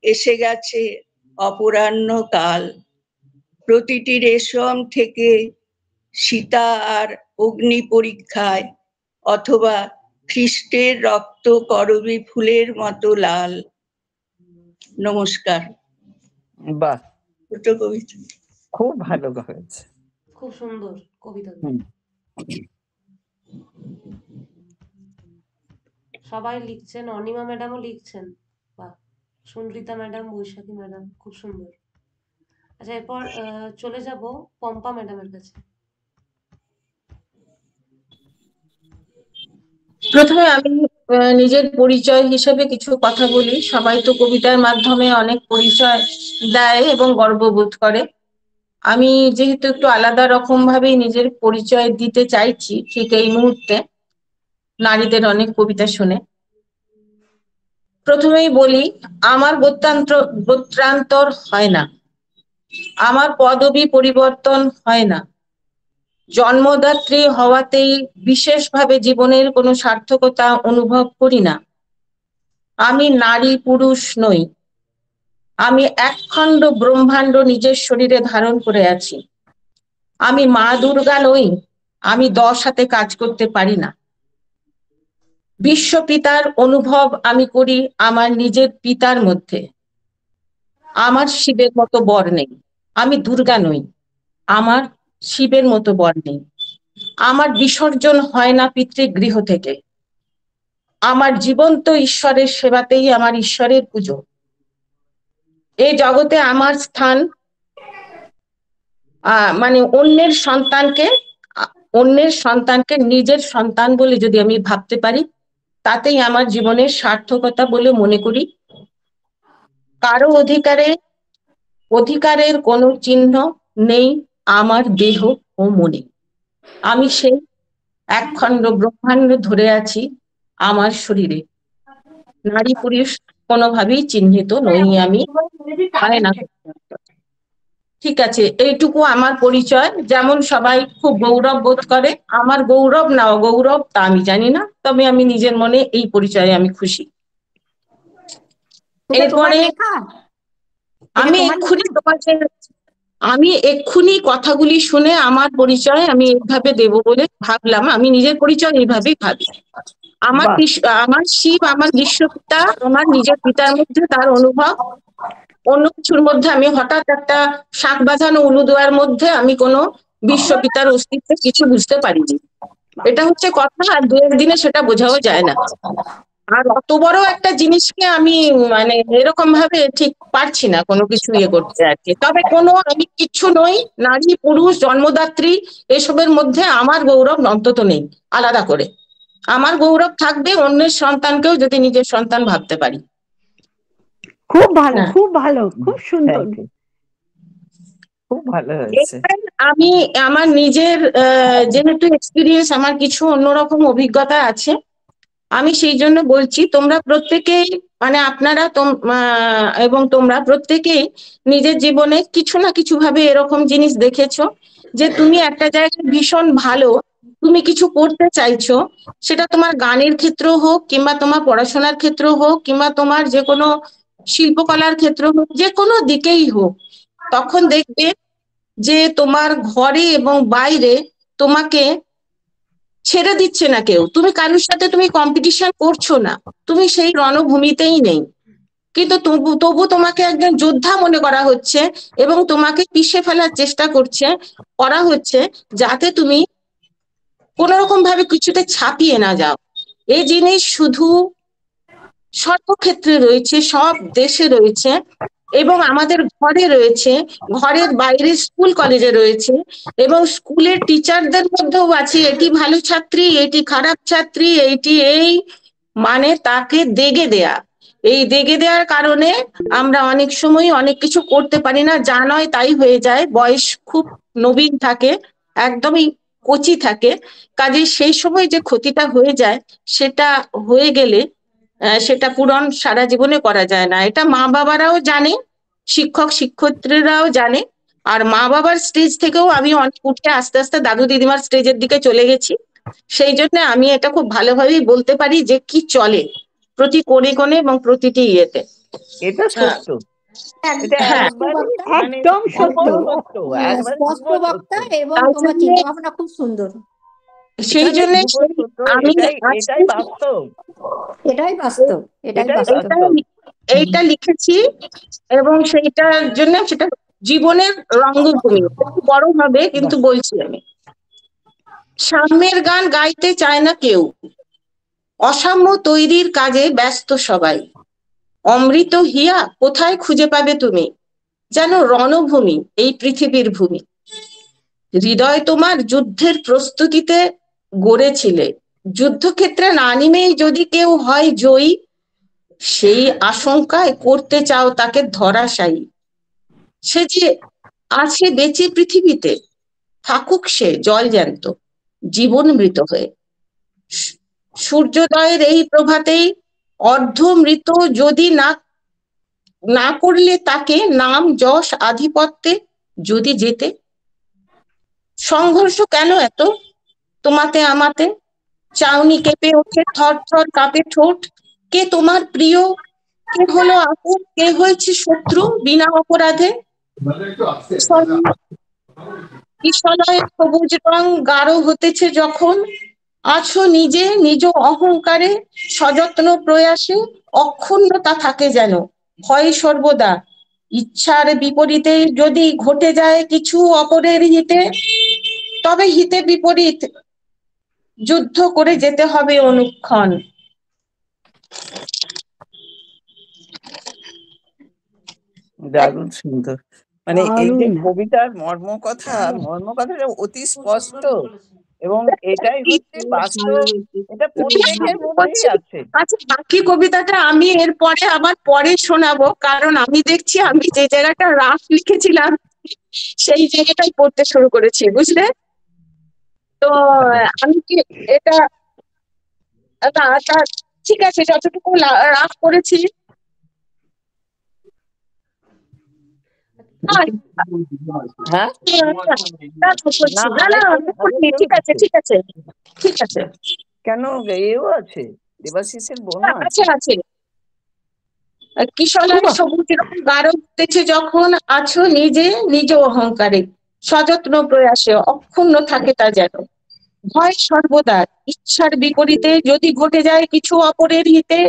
এসে গেছে অপরাহ্ন কাল। প্রতিটি রেশম থেকে সীতা আর অগ্নি পরীক্ষায়, অথবা খ্রিস্টের রক্ত করবী ফুলের মতো লাল। নমস্কার। বাহ, ছোট কবিতা। খুব ভালো হয়েছে। খুব সুন্দর কবিতা। সবাই লিখছেন, অনিমা ম্যাডামও লিখছেন। বাহ, সুনৃতা ম্যাডাম, বৈশাখী ম্যাডাম, খুব সুন্দর। আচ্ছা এরপর চলে যাব পম্পা ম্যাডামের কাছে। প্রথমে আমি নিজের পরিচয় হিসেবে কিছু কথা বলি। সবাই তো কবিতার মাধ্যমে অনেক পরিচয় দেয় এবং গর্ববোধ করে। আমি যেহেতু একটু আলাদা রকম ভাবেই নিজের পরিচয় দিতে চাইছি ঠিক এই মুহূর্তে, নারীদের অনেক কবিতা শুনে। প্রথমেই বলি, আমার গোত্রান্তর হয় না, আমার পদবি পরিবর্তন হয় না, জন্মদাত্রী হওয়াতেই বিশেষভাবে জীবনের কোনো সার্থকতা অনুভব করি না। আমি নারী পুরুষ নই, আমি একখণ্ড ব্রহ্মাণ্ড নিজের শরীরে ধারণ করে আছি। আমি মা দুর্গা নই, আমি 10 হাতে কাজ করতে পারি না। বিশ্ব পিতার অনুভব আমি করি আমার নিজের পিতার মধ্যে। আমার শিবের মতো বর নেই, আমি দুর্গা নই, আমার শিবের মতো বর নেই। আমার বিসর্জন হয় না পিতৃগৃহ থেকে, আমার জীবন্ত ঈশ্বরের সেবাতেই আমার ঈশ্বরের পুজো। এই জগতে আমার স্থান মানে অন্যের সন্তানকে নিজের সন্তান বলে যদি আমি ভাবতে পারি, তাতেই আমার জীবনের সার্থকতা বলে মনে করি। কারো অধিকারের কোনো চিহ্ন নেই আমার দেহ ও মনে। আমি সেই একখণ্ড ব্রহ্মাণ্ড ধরে আছি আমার শরীরে। নারী পুরুষ কোনোভাবেই চিহ্নিত নই আমি, হয় না। ঠিক আছে, এইটুকু আমার পরিচয়। যেমন সবাই খুব গৌরব বোধ করে, আমার গৌরব না অগৌরব তা আমি জানি না, তবে আমি নিজের মনে এই পরিচয়ে আমি খুশি। এরপরে আমি এক্ষুনি কথাগুলি শুনে আমার পরিচয় আমি এইভাবে দেব বলে ভাবলাম। আমি নিজের পরিচয় এইভাবেই ভাবি। আমার শিব আমার বিশ্বপিতা, আমার নিজের পিতার মধ্যে তার অনুভব। অন্য কিছুর মধ্যে আমি হঠাৎ একটা শাঁখ বাজানো উলুদুয়ার মধ্যে আমি কোনো বিশ্বপিতার অস্তিত্বে কিছু বুঝতে পারিনি। এটা হচ্ছে কথা, আর 2 একদিনে সেটা বোঝাও যায় না। আর অত বড় একটা জিনিসকে আমি মানে এরকম ভাবে ঠিক পারছি না কোনো কিছু ইয়ে করতে আর কি। তবে আমি কিচ্ছু নই, নারী পুরুষ জন্মদাত্রী এসবের মধ্যে আমার গৌরব অন্তত নেই আলাদা করে। আমার গৌরব থাকবে অন্যের সন্তানকেও যদি নিজের সন্তান ভাবতে পারি। খুব ভালো, খুব ভালো, খুব সুন্দর, খুব ভালো হয়েছে। আমি আমার নিজের যেহেতু এক্সপিরিয়েন্স, আমার কিছু অন্যরকম অভিজ্ঞতা আছে, আমি সেই জন্য বলছি। তোমরা প্রত্যেকেই মানে আপনারা এবং তোমরা প্রত্যেকেই নিজের জীবনে কিছু না কিছু ভাবে এরকম জিনিস দেখেছো যে তুমি একটা জায়গায় ভীষণ ভালো, তুমি কিছু করতে চাইছো, সেটা তোমার গানের ক্ষেত্র হোক কিংবা তোমার পড়াশোনার ক্ষেত্র হোক কিংবা তোমার যে কোনো শিল্পকলার ক্ষেত্র হোক, যে কোনো দিকেই হোক, তখন দেখবে যে তোমার ঘরে এবং বাইরে তোমাকে ছেড়ে দিচ্ছে না কেউ। তুমি কারোর সাথে তুমি কম্পিটিশন করছো না, তুমি সেই রণভূমিতেই নেই, কিন্তু তবু তোমাকে একজন যোদ্ধা মনে করা হচ্ছে এবং তোমাকে পিষে ফেলার চেষ্টা করা হচ্ছে যাতে তুমি কোন রকম ভাবে কিছুতে ছাপিয়ে না যাও। এই জিনিস শুধু সর্বক্ষেত্রে রয়েছে, সব দেশে রয়েছে এবং আমাদের ঘরে রয়েছে, ঘরের বাইরে স্কুল কলেজে রয়েছে এবং স্কুলের টিচারদের মধ্যেও আছে এটি ভালো ছাত্রী, এটি খারাপ ছাত্রী, এই মানে তাকে দেগে দেয়া। এই দেগে দেওয়ার কারণে আমরা অনেক সময় অনেক কিছু করতে পারি না, যা নয় তাই হয়ে যায়। বয়স খুব নবীন থাকে, একদমই কচি থাকে, কাজে সেই সময় যে ক্ষতিটা হয়ে যায় সেটা হয়ে গেলে সেটা পূরণ সারা জীবনে করা যায় না। এটা মা বাবারাও জানে, শিক্ষক শিক্ষয়িত্রীরাও জানে। আর মা বাবার স্টেজ থেকেও আমি অনেক উঠে আস্তে আস্তে দাদু দিদিমার স্টেজের দিকে চলে গেছি। সেই জন্য আমি এটা খুব ভালোভাবেই বলতে পারি যে কি চলে প্রতি কোণে কোণে এবং প্রতিটি ইয়েতে। এটা সত্য, একদম সত্য, স্পষ্ট বক্তা এবং তোমার চিন্তা ভাবনা খুব সুন্দর। সেই জন্য এইটা লিখেছি এবং সেইটার জন্য সেটা জীবনের রঙ্গভূমি বড় হবে, কিন্তু বলছি আমি সাম্যের গান গাইতে চায় না কেউ, অসাম্য তৈরির কাজে ব্যস্ত সবাই। অমৃত হিয়া কোথায় খুঁজে পাবে তুমি, যেন রণভূমি এই পৃথিবীর ভূমি। হৃদয় তোমার যুদ্ধের প্রস্তুতিতে গড়েছিলে, যুদ্ধক্ষেত্রে না নেমেই যদি কেউ হয় জয়ী, সেই আশঙ্কায় করতে চাও তাকে ধরাশায়ী। সে যে আছে বেঁচে পৃথিবীতে, থাকুক সে জল জ্যান্ত জীবন মৃত হয়ে। সূর্যোদয়ের এই প্রভাতেই অর্ধমৃত যদি না করলে তাকে নাম যশ আধিপত্যে যদি যেতে। সংঘর্ষ কেন এত তোমাতে আমাতে, চাউনি কেঁপে ওঠে থর থর কাঁপে ঠোঁট, কে তোমার প্রিয়, কে হলো আপন, কে হয়েছে শত্রু বিনা অপরাধে। কিশলয়ের সবুজ রং গাঢ় হতেছে যখন, আছো নিজে নিজ অহংকারে, সযত্ন প্রয়াসে অক্ষুণ্ণতা থাকে যেন, ভয় সর্বদা। ইচ্ছার বিপরীতে যদি ঘটে যায় কিছু অপরের হিতে, তবে হিতে বিপরীত যুদ্ধ করে যেতে হবে অনুক্ষণ। দারুণ সুন্দর। মানে এই যে দারুণ। কবিতার মর্মকথাটা অতি স্পষ্ট, এবং এটাই হচ্ছে বাস্তব, এটা প্রত্যেকের মধ্যেই আছে। আচ্ছা, বাকি কবিতাটা আমি এরপরে আবার পরে শোনাবো, কারণ আমি দেখছি আমি যে জায়গাটা রাফ লিখেছিলাম সেই জায়গাটাই পড়তে শুরু করেছি, বুঝলে তো। আমি কি এটা ঠিক আছে, যতটুকু রাফ করেছি। হ্যাঁ, ঠিক আছে ঠিক আছে ঠিক আছে। কেন এও আছে, দেবাশিসের বোনও আছে। আছে আছে। কিশলয় সবুজ রং গাঢ় হতেছে যখন, আছো নিজে নিজ অহংকারে, সযত্ন প্রয়াসে অক্ষুণ্ণ থাকে তা যেন, ভয় সর্বদা। ইচ্ছার বিপরীতে যদি ঘটে যায় কিছু অপরের হিতে,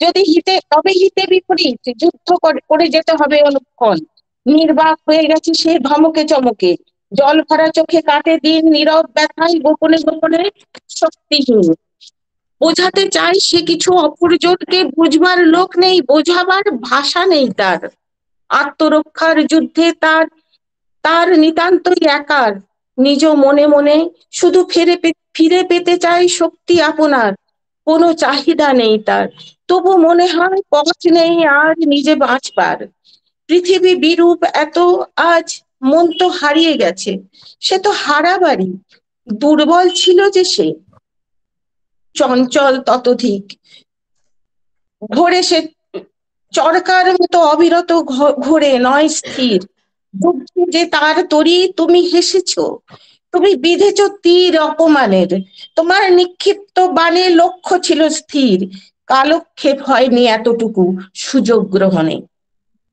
যদি হিতে তবে হিতে বিপরীত যুদ্ধ করে যেতে হবে অনুক্ষণ। নির্বাক হয়ে গেছে সে ধমকে চমকে, জল ভরা চোখে কাটে দিন নীরব ব্যথায়, গোপনে গোপনে শক্তিহীন। বোঝাতে চাই সে কিছু অপরজনকে, বুঝবার লোক নেই, বোঝাবার ভাষা নেই তার। আত্মরক্ষার যুদ্ধে তার তার নিতান্তই একার, নিজ মনে মনে শুধু ফিরে পেতে চাই শক্তি আপনার। কোনো চাহিদা নেই তার, তবু মনে হয় পথ নেই আর নিজে বাঁচবার। পৃথিবী বিরূপ এত আজ, মন তো হারিয়ে গেছে, সে তো হারাবারই। দুর্বল ছিল যে সে, চঞ্চল ততোধিক। ঘোরে সে চরকার মতো অবিরত ঘোরে, নয় স্থির। যে তার তরি তুমি হেসেছো, তুমি বিঁধেছ তীর অপমানের, তোমার নিক্ষিপ্ত বাণে লক্ষ্য ছিল স্থির। কালক্ষেপ হয়নি এতটুকু সুযোগ গ্রহণে,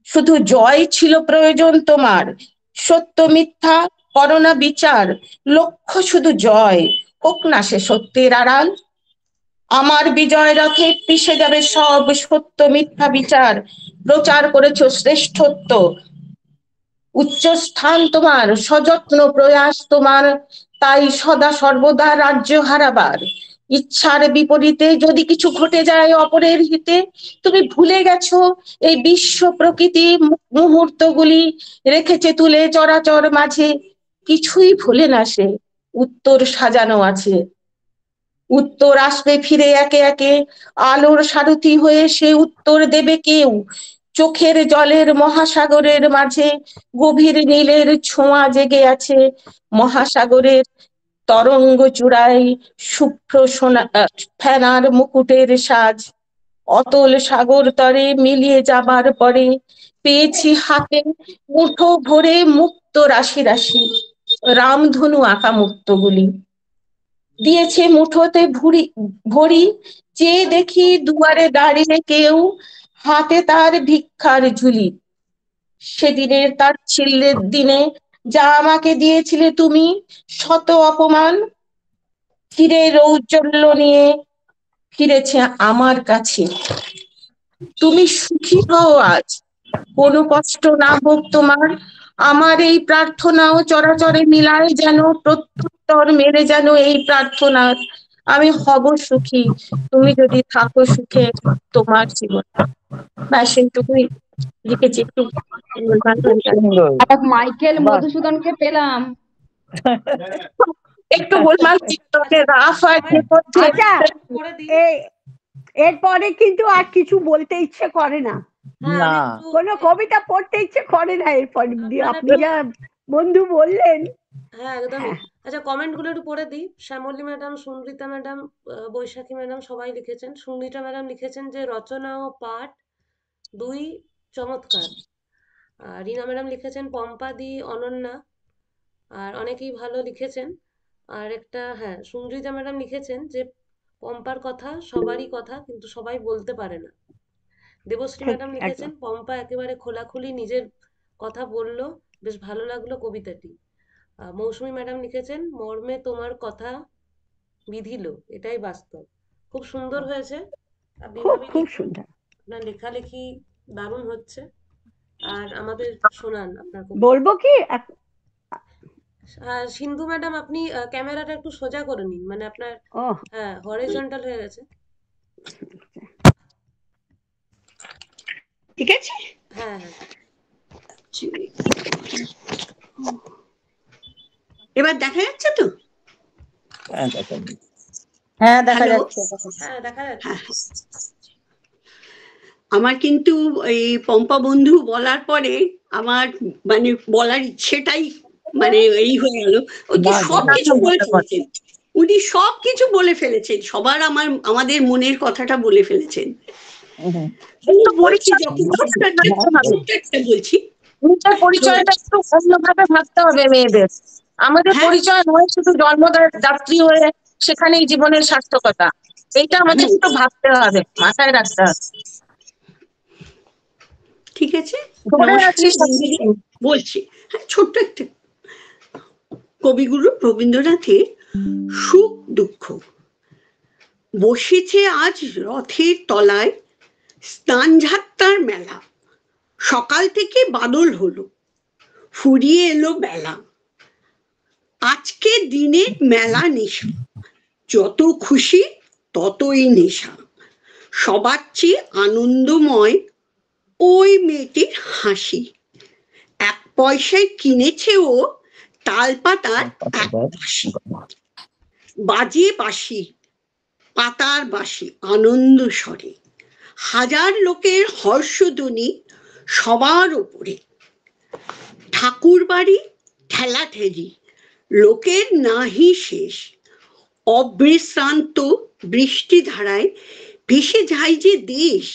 শুধু জয় ছিল প্রয়োজন তোমার। সত্য মিথ্যা করোনা বিচার, লক্ষ্য শুধু জয়, হোক না সে সত্যের আড়াল। আমার বিজয় রথে পিষে যাবে সব সত্য মিথ্যা বিচার, প্রচার করেছো শ্রেষ্ঠত্ব। উচ্চ স্থান তোমার, সযত্ন প্রয়াস তোমার, তাই সদা সর্বদা রাজ্য হারাবার। ইচ্ছার বিপরীতে যদি কিছু ঘটে যায় অপরের হিতে, তুমি ভুলে গেছো এই বিশ্ব প্রকৃতি মুহূর্তগুলি রেখেছে তুলে চরাচর মাঝে। কিছুই ভুলে না সে, উত্তর সাজানো আছে। উত্তর আসবে ফিরে একে একে, আলোর সারথি হয়ে সে উত্তর দেবে কেউ। চোখের জলের মহাসাগরের মাঝে গভীর নীলের ছোঁয়া জেগে আছে, মহাসাগরের তরঙ্গ চূড়ায় শুভ্র সোনা ফেনার মুকুটের সাজ। অতল সাগর তরে মিলিয়ে যাবার পরে পেয়েছি হাতে মুঠো ভরে মুক্ত রাশি রাশি, রামধনু আঁকা মুক্তগুলি। দিয়েছে মুঠোতে ভরি, চেয়ে দেখি দুয়ারে দাঁড়িয়ে কেউ, হাতে তার ভিক্ষার ঝুলি। সেদিনের তার ছিলের দিনে যা আমাকে দিয়েছিলে তুমি, শত অপমান ফিরে রৌজ্জ্বল্য নিয়ে ফিরেছে আমার কাছে। তুমি সুখী হও আজ, কোনো কষ্ট না হোক তোমার, আমার এই প্রার্থনাও চরাচরে মিলায় যেন, প্রত্যুত্তর মেরে যেন এই প্রার্থনার, আমি হব সুখী তুমি যদি থাকো সুখে তোমার জীবন। ব্যাস এইটুকুই লিখেছি, একটু মাইকেল মধুসূদনকে পেলাম। একটু গোলমাল রাফ আর আচ্ছা, এরপরে কিন্তু আর কিছু বলতে ইচ্ছে করে না, কোনো কবিতা পড়তে ইচ্ছে করে না এরপর। আপনি যা বন্ধু বললেন। হ্যাঁ একদম। আচ্ছা, কমেন্ট গুলো একটু পড়ে দিই। শ্যামলী ম্যাডাম, সুনৃতা ম্যাডাম, বৈশাখী ম্যাডাম সবাই লিখেছেন। সুনৃতা ম্যাডাম লিখেছেন যে রচনা ও পাঠ দুই চমৎকার। আর রিনা ম্যাডাম লিখেছেন পম্পাদি, অনন্যা, আর অনেকেই ভালো লিখেছেন। আর একটা, হ্যাঁ, সুনৃতা ম্যাডাম লিখেছেন যে পম্পার কথা সবারই কথা, কিন্তু সবাই বলতে পারে না। দেবশ্রী ম্যাডাম লিখেছেন, পম্পা একেবারে খোলাখুলি নিজের কথা বললো, বেশ ভালো লাগলো কবিতাটি। মৌসুমী ম্যাডাম লিখেছেন, মর্মে তোমার কথা বিধিল, এটাই বাস্তব। খুব সুন্দর হয়েছে, আপনি খুব সুন্দর। আপনার লেখালেখি দারুণ হচ্ছে। আর আমাদের শোনান আপনার বলবো কি সিন্ধু ম্যাডাম, আপনি ক্যামেরাটা একটু সোজা করে নিন, মানে আপনার হ্যাঁ হরিজন্টাল হয়ে গেছে। ঠিক আছে, হ্যাঁ হ্যাঁ। এবার দেখা যাচ্ছে তো? হ্যাঁ দেখা যাচ্ছে। হ্যাঁ দেখা যাচ্ছে। আমার কিন্তু এই পম্পা বন্ধু বলার পরে আমার মানে বলার ইচ্ছেটাই মানে এই হয়ে গেল। উনি সবকিছু বলে ফেলেছেন, উনি সবকিছু বলে ফেলেছেন, সবার আমাদের মনের কথাটা বলে ফেলেছেন। বলছি নিজের পরিচয়টা একটু অন্যভাবে ভাবতে হবে মেয়েদের। আমাদের পরিচয় নয় শুধু জন্মদাত্রী হয়ে সেখানেই জীবনের সার্থকতা, এইটা আমাদের একটু ভাবতে হবে, মাথায় রাখতে হবে। ঠিক আছে, বলছি ছোট্ট একটা কবিগুরু রবীন্দ্রনাথের সুখ দুঃখ। বসেছে আজ রথের তলায় স্নানযাত্রার মেলা, সকাল থেকে বাদল হলো, ফুরিয়ে এলো বেলা। আজকে দিনের মেলা নেশা, যত খুশি ততই নেশা, সবার চেয়ে আনন্দময় ওই মেয়েটির হাসি। 1 পয়সায় কিনেছে ও তালপাতার 1 বাঁশি, বাজে বাঁশি পাতার বাঁশি আনন্দ স্বরে, হাজার লোকের হর্ষধ্বনি সবার উপরে। ঠাকুর বাড়ি ঠেলাঠেলি, লোকের নাহি শেষ, অবিশ্রান্ত বৃষ্টি ধারায় ভেসে যায় যে দেশ।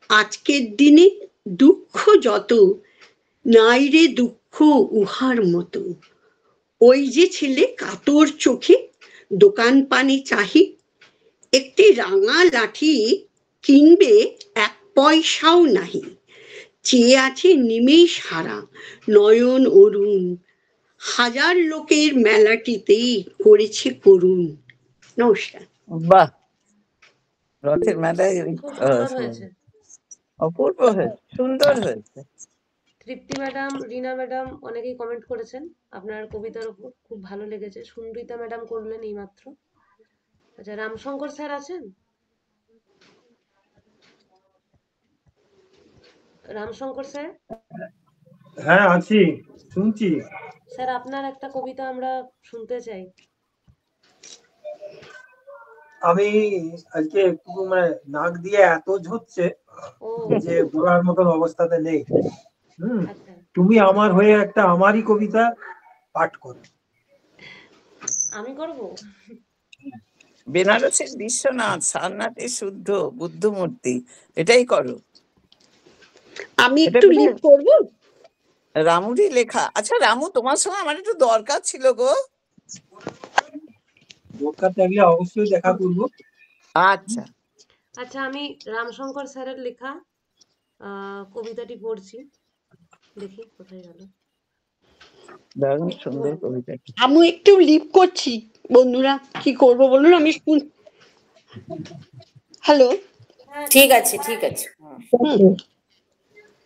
আজকের দিনে দুঃখ যত, নাই রে দুঃখ উহার মতো। ওই যে ছেলে কাতর চোখে দোকান পানি চাহি, একটি রাঙা লাঠি কিনবে 1 পয়সাও নাহি, চেয়ে আছে নিমেষ হারা নয়ন অরুণ, হাজার লোকের মেলাটিতেই করেছে করুণ। নমস্কার। বাহ, রথের মেলায় হয়েছে, অপূর্ব হয়েছে, সুন্দর হয়েছে। তৃপ্তি ম্যাডাম, রিনা ম্যাডাম অনেকেই কমেন্ট করেছেন আপনার কবিতার উপর, খুব ভালো লেগেছে। সুন্দরিতা ম্যাডাম করলেন এইমাত্র। আচ্ছা, রামশঙ্কর স্যার আছেন? রামশঙ্কর স্যার? হ্যাঁ আছি, শুনছি। স্যার আপনার একটা কবিতা আমরা শুনতে চাই। আমি আজকে একটু মানে নাক দিয়ে এত ঝরছে যে বলার মতন অবস্থাতে নেই। তুমি আমার হয়ে একটা আমারই কবিতা পাঠ করো। আমি করব? বেনারসের বিশ্বনাথ, সারনাথের শুদ্ধ বুদ্ধমূর্তি, এটাই করো। আমি একটু লিড করব। রামুরই লেখা। আচ্ছা রামু, তোমার সঙ্গে আমার একটু দরকার ছিল গো। দরকার থাকলে অবশ্যই দেখা করব। আচ্ছা আচ্ছা, আমি রামশঙ্কর স্যারের লেখা কবিতাটি পড়ছি, দেখি কোথায় গেল। দারুণ সুন্দর কবিতা। আমি একটু লিড করছি, বন্ধুরা কি করব বলুন। আমি হ্যালো, ঠিক আছে ঠিক আছে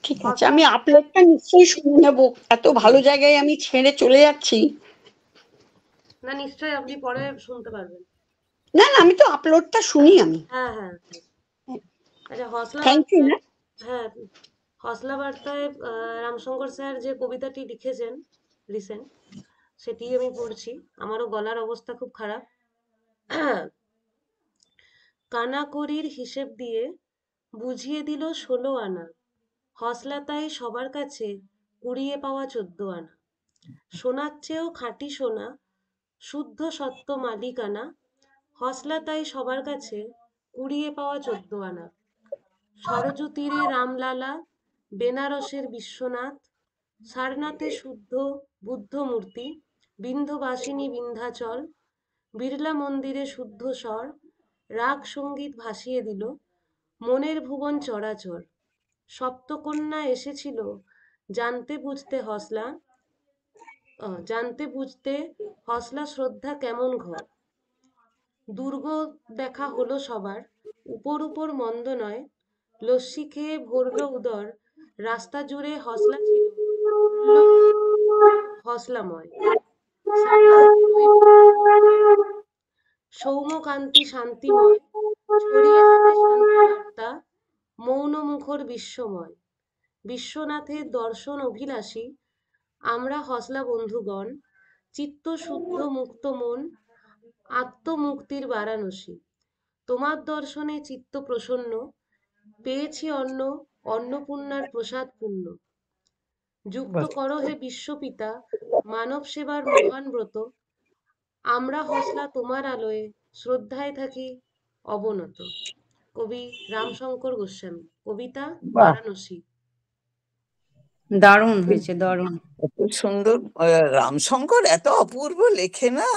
ঠিক আছে, আমি আপলোডটা নিশ্চয়ই শুনে নেব, এত ভালো জায়গায় আমি ছেড়ে চলে যাচ্ছি। না নিশ্চয়ই আপনি পরে শুনতে পারবেন। না না, আমি তো আপলোডটা শুনি আমি। হ্যাঁ হ্যাঁ। আচ্ছা, হসলা থ্যাংক ইউ। হ্যাঁ, হসলা বার্তায় রামশঙ্কর স্যার যে কবিতাটি লিখেছেন রিসেন্ট, সেটি আমি পড়ছি। আমারও গলার অবস্থা খুব খারাপ। কানাকড়ির হিসেব দিয়ে বুঝিয়ে দিল 16 আনা, হসলা তাই সবার কাছে কুড়িয়ে পাওয়া 14 আনা, সোনার চেয়েও খাঁটি সোনা, শুদ্ধ সত্য মালিকানা, হসলা তাই সবার কাছে কুড়িয়ে পাওয়া 14 আনা। সরজু তীরে রামলালা, বেনারসের বিশ্বনাথ, সারনাথে শুদ্ধ বুদ্ধ মূর্তি, বিন্ধ্যবাসিনী বিন্ধ্যাচল, বিড়লা মন্দিরে শুদ্ধ স্বর, রাগ সঙ্গীত ভাসিয়ে দিল মনের ভুবন চরাচর। সপ্তকন্যা এসেছিল জানতে বুঝতে হসলা শ্রদ্ধা কেমন ঘর। দুর্গ দেখা হলো সবার, উপর মন্দ নয়, লস্যি খেয়ে ভরল উদর, রাস্তা জুড়ে হসলা ছিল হসলাময়। সৌম্যকান্তি শান্তিময়, ছড়িয়ে থাকে শান্তিবার্তা, মৌন মুখর বিশ্বময়। বিশ্বনাথের দর্শন অভিলাষী আমরা হসলা বন্ধুগণ, চিত্ত শুদ্ধ মুক্ত মন, আত্মমুক্তির বারাণসী। তোমার দর্শনে চিত্ত প্রসন্ন, পেয়েছি অন্নপূর্ণার প্রসাদ পূর্ণ। যুক্ত করো হে বিশ্বপিতা মানব সেবার মহান ব্রত, আমরা হসলা তোমার আলোয় শ্রদ্ধায় থাকি অবনত। কবি রামশঙ্কর গোস্বামী, কবিতা বারাণসী। দারুণ হয়েছে, দারুণ। এত সুন্দর। রামশঙ্কর এত অপূর্ব লেখে না।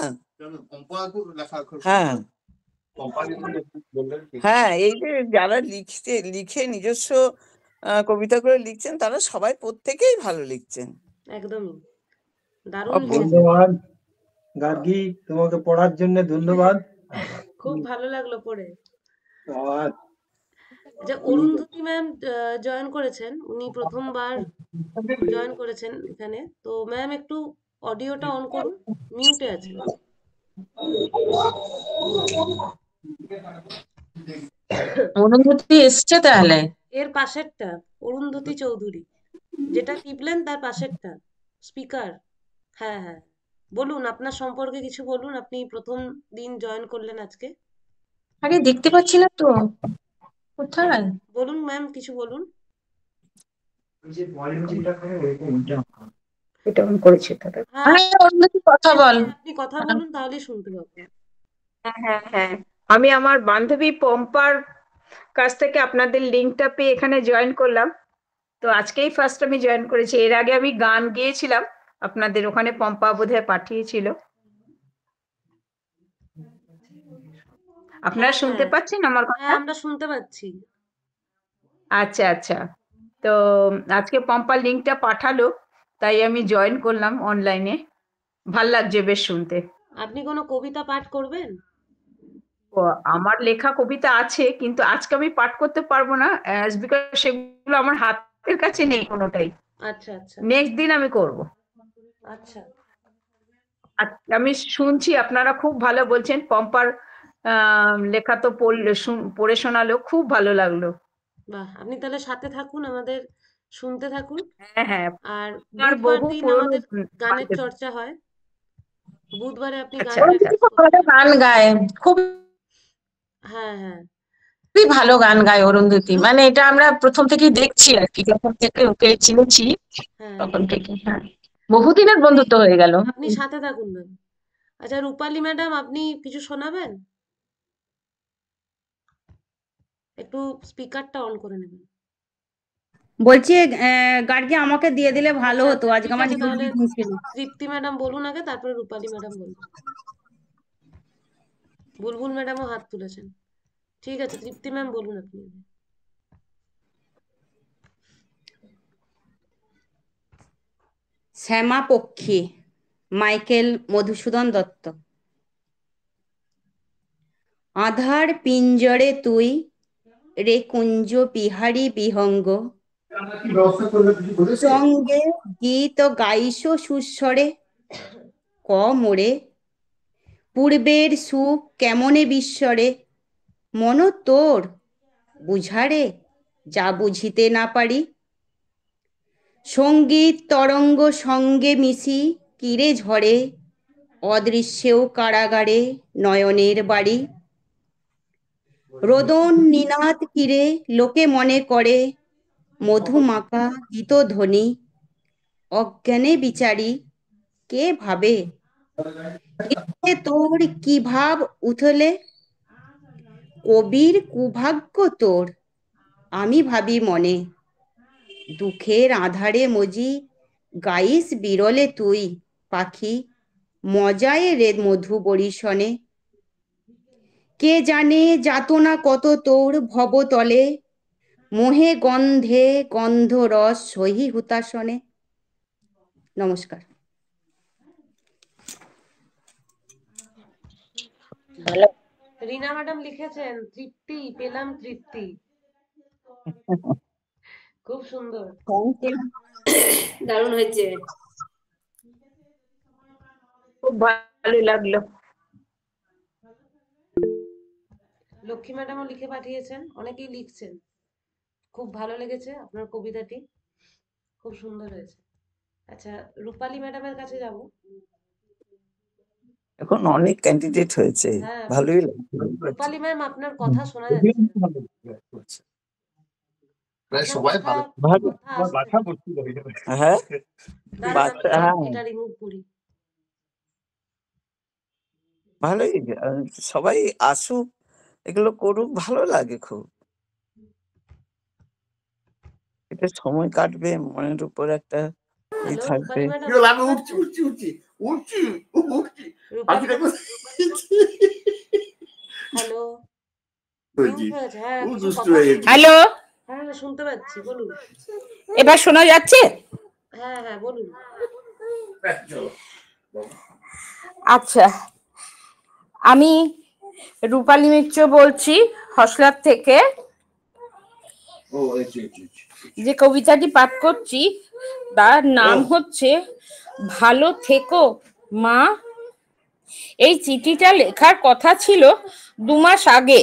হ্যাঁ হ্যাঁ, এই যে যারা লিখে নিজস্ব কবিতা করে লিখছেন তারা সবাই প্রত্যেকেই ভালো লিখছেন। একদমই দারুণ। ধন্যবাদ গার্গী, তোমাকে পড়ার জন্য ধন্যবাদ। খুব ভালো লাগলো পড়ে। যে অরুন্ধতী ম্যাম জয়েন করেছেন, উনি প্রথমবার জয়েন করেছেন এখানে। তো ম্যাম একটু অডিওটা অন করুন, মিউটে আছে। অরুন্ধতী এসছে তাহলে? এর পাশেরটা অরুন্ধতী চৌধুরী, যেটা টিপলেন তার পাশেরটা স্পিকার। হ্যাঁ হ্যাঁ, বলুন আপনার সম্পর্কে কিছু বলুন। আপনি প্রথম দিন জয়েন করলেন আজকে। আরে দেখতে পাচ্ছি না তো, কোথায়? বলুন ম্যাম, কিছু বলুন। এটা অন করেছে দাদা। কথা বল। আপনি কথা বলুন, তাহলে শুনতে পাবো। হ্যাঁ হ্যাঁ, আমি আমার বান্ধবী পম্পার কাছ থেকে আপনাদের লিঙ্কটা পেয়ে এখানে জয়েন করলাম। তো আজকেই ফার্স্ট আমি জয়েন করেছি। এর আগে আমি গান গেয়েছিলাম আপনাদের ওখানে, পম্পা বোধহয় পাঠিয়েছিল। আপনারা শুনতে পাচ্ছেন আমার কথা? হ্যাঁ, আমরা শুনতে পাচ্ছি। আচ্ছা আচ্ছা, তো আজকে পম্পা লিঙ্কটা পাঠালো, তাই আমি জয়েন করলাম অনলাইনে। ভাল লাগছে বেশ শুনতে। আপনি কোনো কবিতা পাঠ করবেন? ও, আমার লেখা কবিতা আছে, কিন্তু আজকে আমি পাঠ করতে পারবো না, বিকজ সেগুলো আমার হাতের কাছে নেই কোনোটাই। আচ্ছা আচ্ছা, নেক্সট দিন আমি করব। আচ্ছা, আমি শুনছি আপনারা খুব ভালো বলছেন। পম্পার লেখা তো পড়ে শোনালো, খুব ভালো লাগলো। বাহ, আপনি তাহলে সাথে থাকুন, আমাদের শুনতে থাকুন। হ্যাঁ হ্যাঁ, আর আর বুধবার বহু দিন পুরনো আমাদের গানের চর্চা হয়। বুধবারে আপনি গান গান গায়, খুব হ্যাঁ হ্যাঁ, খুবই ভালো গান গায় অরুন্ধতী। মানে এটা আমরা প্রথম থেকেই দেখছি আর কি, যখন থেকে ওকে চিনেছি তখন থেকে। হ্যাঁ, বহুদিনের বন্ধুত্ব হয়ে গেল। আপনি সাথে থাকুন ম্যাম। আচ্ছা রূপালী ম্যাডাম, আপনি কিছু শোনাবেন? একটু স্পিকারটা অন করে নেবেন। বলছি গার্গী আমাকে দিয়ে দিলে ভালো হতো, আজকে আমার তাহলে তৃপ্তি ম্যাডাম বলুন আগে, তারপরে রূপালী ম্যাডাম বলুন। বুলবুল ম্যাডামও হাত তুলেছেন। ঠিক আছে, তৃপ্তি ম্যাম বলুন আপনি। শ্যামাপক্ষী, মাইকেল মধুসূদন দত্ত। আধার পিঞ্জরে তুই রে কুঞ্জ বিহারী বিহঙ্গ, সঙ্গে গীত গাইস সুস্বরে, ক মোরে পূর্বের সুখ কেমনে বিস্মরে, মন তোর বুঝারে যা বুঝিতে না পারি। সঙ্গীত তরঙ্গ সঙ্গে মিশি কিরে ঝরে, অদৃশ্যেও কারাগারে নয়নের বাড়ি। রোদন নিনাদ কিরে লোকে মনে করে, মধুমাখা গীত ধ্বনি অজ্ঞানে বিচারি কে ভাবে। তোর কি ভাব উথলে, কবির কুভাগ্য তোর আমি ভাবি মনে। দুঃখের আধারে মজি গাইস বিরলে তুই, পাখি মজায় রে মধু বরিশনে। কে জানে যাতনা কত তোর ভবতলে, মোহে গন্ধে গন্ধ রস সহি হুতাসনে। নমস্কার। রিনা ম্যাডাম লিখেছেন তৃপ্তি পেলাম তৃপ্তি। খুব সুন্দর, দারুণ হয়েছে, খুব ভালো লাগলো। লক্ষ্মী ম্যাডামও লিখে পাঠিয়েছেন, অনেকেই লিখছেন। খুব ভালো লেগেছে আপনার কবিতাটি, খুব সুন্দর হয়েছে। আচ্ছা, রূপালী ম্যাডামের কাছে যাব। এখন অনেক ক্যান্ডিডেট হয়েছে, হ্যাঁ, ভালোই লাগছে। রূপালী ম্যাম আপনার কথা শোনা যাচ্ছে না। প্রায় আপনার সবাই কথা ভালো কথা আসছে না। হ্যাঁ দাঁড়ান, আমি হ্যাঁ এটা রিমুভ করি। ভালোই, সবাই আসুক, এগুলো করুক, ভালো লাগে খুব। এটা সময় কাটবে, মনের উপর একটা ই হ্যালো, থাকবে। রূপালী ম্যাডাম আমি উঠছি উঠছি উঠছি উঠছি উঠছি রূপালী পাখিটা হ্যালো, বলছি মিউট হয়েছে। হ্যাঁ, খুব কিছু দুষ্টু কথা হয়ে বলুন। গেছে। হ্যালো, হ্যাঁ হ্যাঁ, শুনতে পাচ্ছি, বলুন। এবার শোনা যাচ্ছে? হ্যাঁ হ্যাঁ, বলুন। আচ্ছা, আমি রূপালী মিত্র বলছি হসলার থেকে। ও আচ্ছা আচ্ছা আচ্ছা। যে কবিতাটি পাঠ করছি তার নাম হচ্ছে ভালো থেকো মা। এই চিঠিটা লেখার কথা ছিল 2 মাস আগে।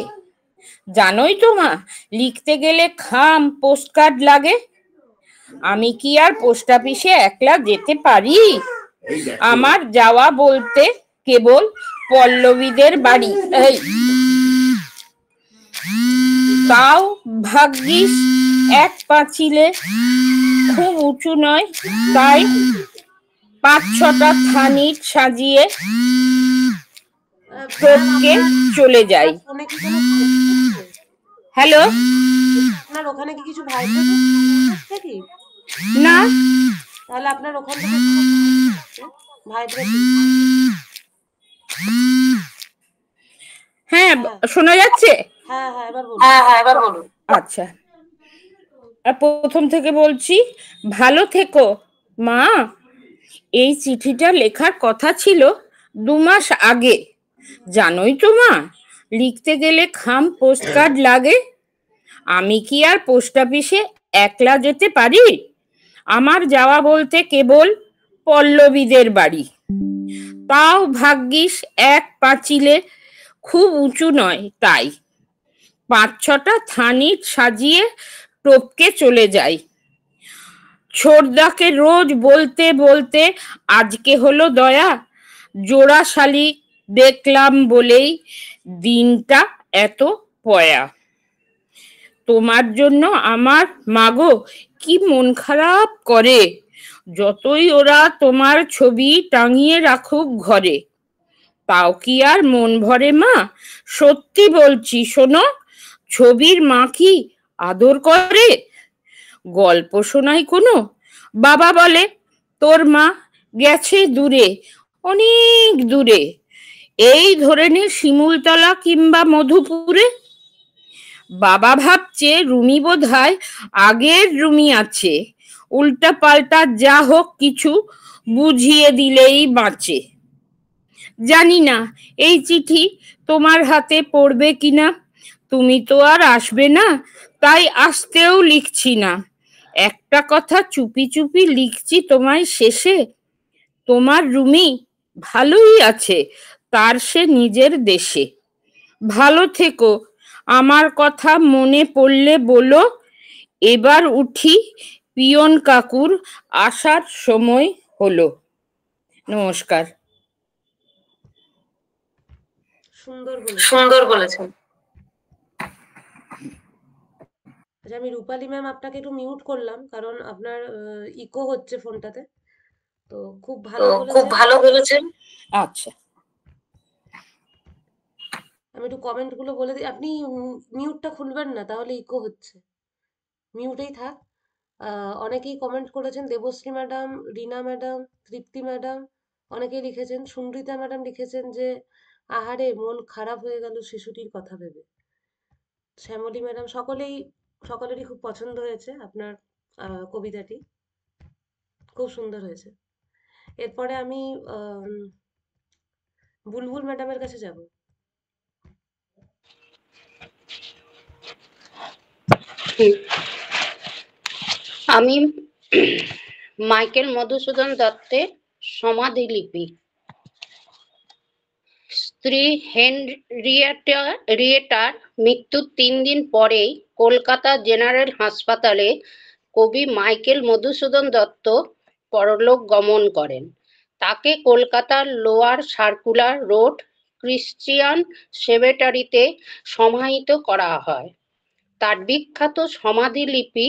জানোই তো মা, লিখতে গেলে খাম পোস্ট কার্ড লাগে। আমি কি আর পোস্ট অফিসে একলা যেতে পারি? আমার যাওয়া বলতে কেবল পল্লবীদের বাড়ি। এই তাও ভাগ্যিস এক পাঁচিলে, খুব উঁচু নয়, তাই 5-6টা থানির সাজিয়ে টপকে চলে যাই। ফোনে কি কোনো ভাইব্রেশন হচ্ছে? হ্যালো, আপনার ওখানে কি কিছু ভাইব্রেশন হচ্ছে কি? না, তাহলে আপনার ওখান থেকে ভাইব্রেশন। হ্যাঁ শোনা যাচ্ছে? হ্যাঁ হ্যাঁ, এবার বলুন। হ্যাঁ হ্যাঁ, এবার বলুন। আচ্ছা, প্রথম থেকে বলছি। ভালো থেকো মা। এই চিঠিটা লেখার কথা ছিল 2 মাস আগে। জানোই তো মা, লিখতে গেলে খাম পোস্ট কার্ড লাগে। আমি কি আর পোস্ট অফিসে একলা যেতে পারি? আমার যাওয়া বলতে কেবল পল্লবীদের বাড়ি। তাও ভাগ্যিস এক পাঁচিলে, খুব উঁচু নয়, তাই 5-6টা থানির সাজিয়ে টপকে চলে যাই। ছোড়দাকে রোজ বলতে বলতে আজকে হলো দয়া। জোড়া শালিক দেখলাম বলেই দিনটা এত পয়া। তোমার জন্য আমার মাগো কি মন খারাপ করে, যতই ওরা তোমার ছবি টাঙিয়ে রাখুক ঘরে। তাও কি আর মন ভরে মা? সত্যি বলছি শোনো, ছবির মা কি আদর করে? গল্প শোনাই কোনো, বাবা বলে তোর মা গেছে দূরে, অনেক দূরে, এই ধরে নে শিমুলতলা কিংবা মধুপুরে। বাবা ভাবছে রুমি বোধহয় আগের রুমি আছে, উল্টা পাল্টা যা হোক কিছু বুঝিয়ে দিলেই বাঁচে। জানি না এই চিঠি তোমার হাতে পড়বে কিনা, তুমি তো আর আসবে না, তাই আসতেও লিখছি না। একটা কথা চুপি চুপি লিখছি তোমায় শেষে, তোমার রুমি ভালোই আছে, তার সে নিজের দেশে। ভালো থেকো, আমার কথা মনে পড়লে বলো। এবার উঠি, পিয়ন কাকুর আসার সময় হলো। নমস্কার। সুন্দর বলেছেন। বলেছেন। আচ্ছা, আমি রূপালী ম্যাম আপনাকে একটু মিউট করলাম, কারণ আপনার ইকো হচ্ছে ফোনটাতে। তো খুব ভালো বলেছেন। আচ্ছা, আমি একটু কমেন্ট গুলো বলে দিই। আপনি মিউটটা খুলবেন না, তাহলে ইকো হচ্ছে। মিউটেই থাক। অনেকেই কমেন্ট করেছেন। দেবশ্রী ম্যাডাম, রিনা ম্যাডাম, তৃপ্তি ম্যাডাম, অনেকেই লিখেছেন। সুনৃতা ম্যাডাম লিখেছেন যে আহারে মন খারাপ হয়ে গেল শিশুটির কথা ভেবে। শ্যামলী ম্যাডাম সকলেরই খুব পছন্দ হয়েছে আপনার কবিতাটি, খুব সুন্দর হয়েছে। এরপরে আমি বুলবুল ম্যাডামের কাছে যাব। আমি মাইকেল মধুসূদন দত্তের সমাধিলিপি। স্ত্রী হেনরিয়েটার মৃত্যুর 3 দিন পরেই কলকাতা জেনারেল হাসপাতালে কবি মাইকেল মধুসূদন দত্ত পরলোক গমন করেন। তাকে কলকাতার লোয়ার সার্কুলার রোড ক্রিশ্চিয়ান সেমেটারিতে সমাহিত করা হয়। তার বিখ্যাত সমাধিলিপি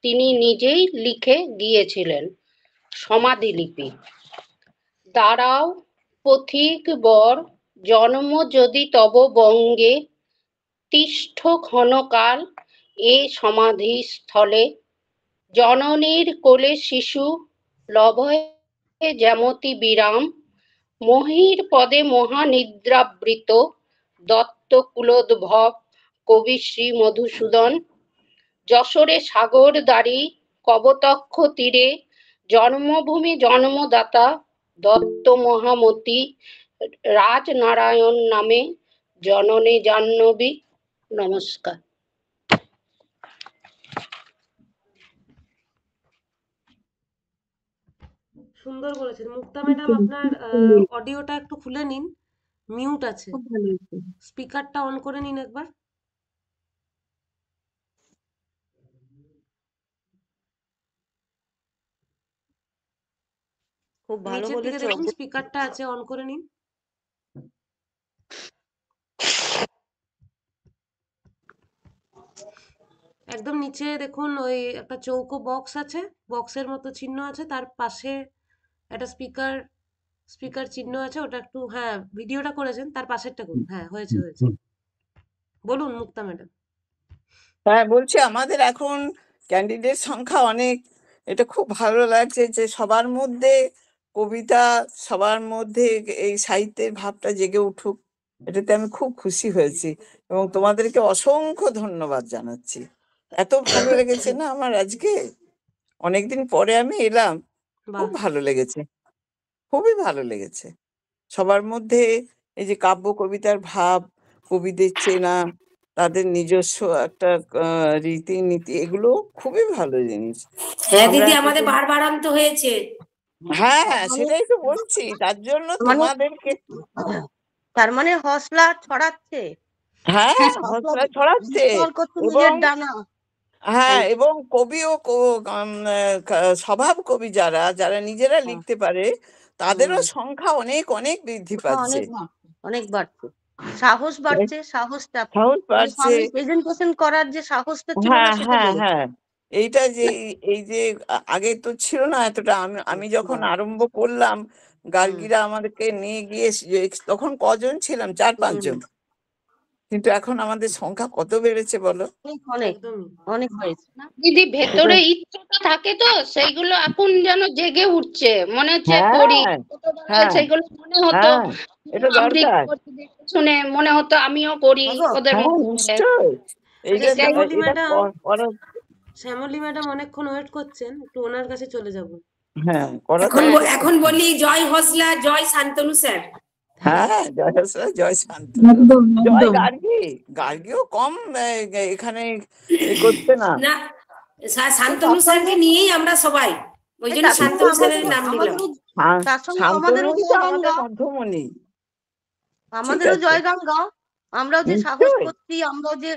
তিনি নিজেই লিখে গিয়েছিলেন। সমাধিলিপি: দাঁড়াও পথিক বর, জন্ম যদি তব বঙ্গে, তিষ্ঠ ক্ষণকাল এ সমাধি স্থলে, জননীর কোলে শিশু লভয়ে যেমতি বিরাম, মহির পদে মহানিদ্রাবৃত দত্ত কুলোদ্ভব কবি শ্রী মধুসূদন, যশোরে সাগর দাঁড়ি কবতক্ষ তীরে, জন্মভূমি জন্মদাতা দত্ত মহামতি, রাজনারায়ণ নামে জননে জাহ্নবী। নমস্কার। সুন্দর বলেছেন মুক্তা ম্যাডাম। আপনার অডিওটা একটু খুলে নিন, মিউট আছে, স্পিকারটা অন করে নিন একবার। খুব ভালো নিচের দিকে বলেছো। দেখুন স্পিকারটা আছে, অন করে নিন। একদম নিচে দেখুন ওই একটা চৌকো বক্স আছে, বক্সের মতো চিহ্ন আছে, তার পাশে একটা স্পিকার চিহ্ন আছে, ওটা একটু, হ্যাঁ ভিডিওটা করেছেন তার পাশেরটা করুন। হ্যাঁ হয়েছে। বলুন মুক্তা ম্যাডাম। হ্যাঁ, বলছি আমাদের এখন ক্যান্ডিডেট সংখ্যা অনেক, এটা খুব ভালো লাগছে যে সবার মধ্যে কবিতা, সবার মধ্যে এই সাহিত্যের ভাবটা জেগে উঠুক, এটাতে আমি খুব খুশি হয়েছি এবং তোমাদেরকে অসংখ্য ধন্যবাদ জানাচ্ছি। এত ভালো লেগেছে না আমার আজকে, অনেকদিন পরে আমি এলাম, খুব ভালো লেগেছে, খুবই ভালো লেগেছে। সবার মধ্যে এই যে কাব্য কবিতার ভাব, কবিদের চেনা, তাদের নিজস্ব একটা রীতিনীতি, এগুলো খুবই ভালো জিনিস। হ্যাঁ আমরা দিদি, এতদিন- আমাদের বাড়বাড়ন্ত হয়েছে। হ্যাঁ সেটাই তো বলছি, তার জন্য তোমাদেরকে, তার মানে হসলা ছড়াচ্ছে, হ্যাঁ হসলা ছড়াচ্ছে বিস্তার করছে এবং নিজের ডানা। হ্যাঁ, এবং কবিও স্বভাব কবি যারা যারা নিজেরা লিখতে পারে, তাদেরও সংখ্যা অনেক অনেক বৃদ্ধি পাচ্ছে, অনেক বাড়ছে, সাহস বাড়ছে, সাহসটা সাহস বাড়ছে। সামনে প্রেজেন্টেশন করার যে সাহসটা ছিল না হ্যাঁ সেটা হ্যাঁ বেড়েছে। হ্যাঁ, এইটা যে এই যে আগে তো ছিল না এতটা। আমি যখন আরম্ভ করলাম, গার্গীরা আমাদেরকে নিয়ে গিয়ে তখন কজন ছিলাম? 4-5 জন, কিন্তু এখন আমাদের সংখ্যা কত বেড়েছে বলো? অনেক অনেক হয়েছে। দিদি, ভেতরে ইচ্ছাটা থাকে তো, সেইগুলো এখন যেন জেগে উঠছে, মনে হচ্ছে করি। ছোটবেলায় সেগুলো মনে হতো, এটা আবৃত্তি দরকার। করতে দেখে শুনে মনে হতো আমিও করি ওদের হ্যাঁ মতো করে। নিশ্চয়, আচ্ছা, শ্যামলী এটা ম্যাডাম, করা, শ্যামলী ম্যাডাম অনেকক্ষণ ওয়েট করছেন, একটু ওনার কাছে চলে যাব। হ্যাঁ করা এখন বলি জয় হসলা, জয় শান্তনু স্যার। হ্যাঁ, জয় হসলা, জয় শান্ত, জয় গার্গী। গার্গীও কম এখানে করছে না। না, শান্তনু স্যারকে নিয়েই আমরা সবাই, ওই জন্য শান্তনু স্যারের নাম নিলাম। শান্তনুই তো আমাদের মধ্যমণি। আমাদেরও জয়গান গাও, আমরাও যে সাহস করছি, আমরাও যে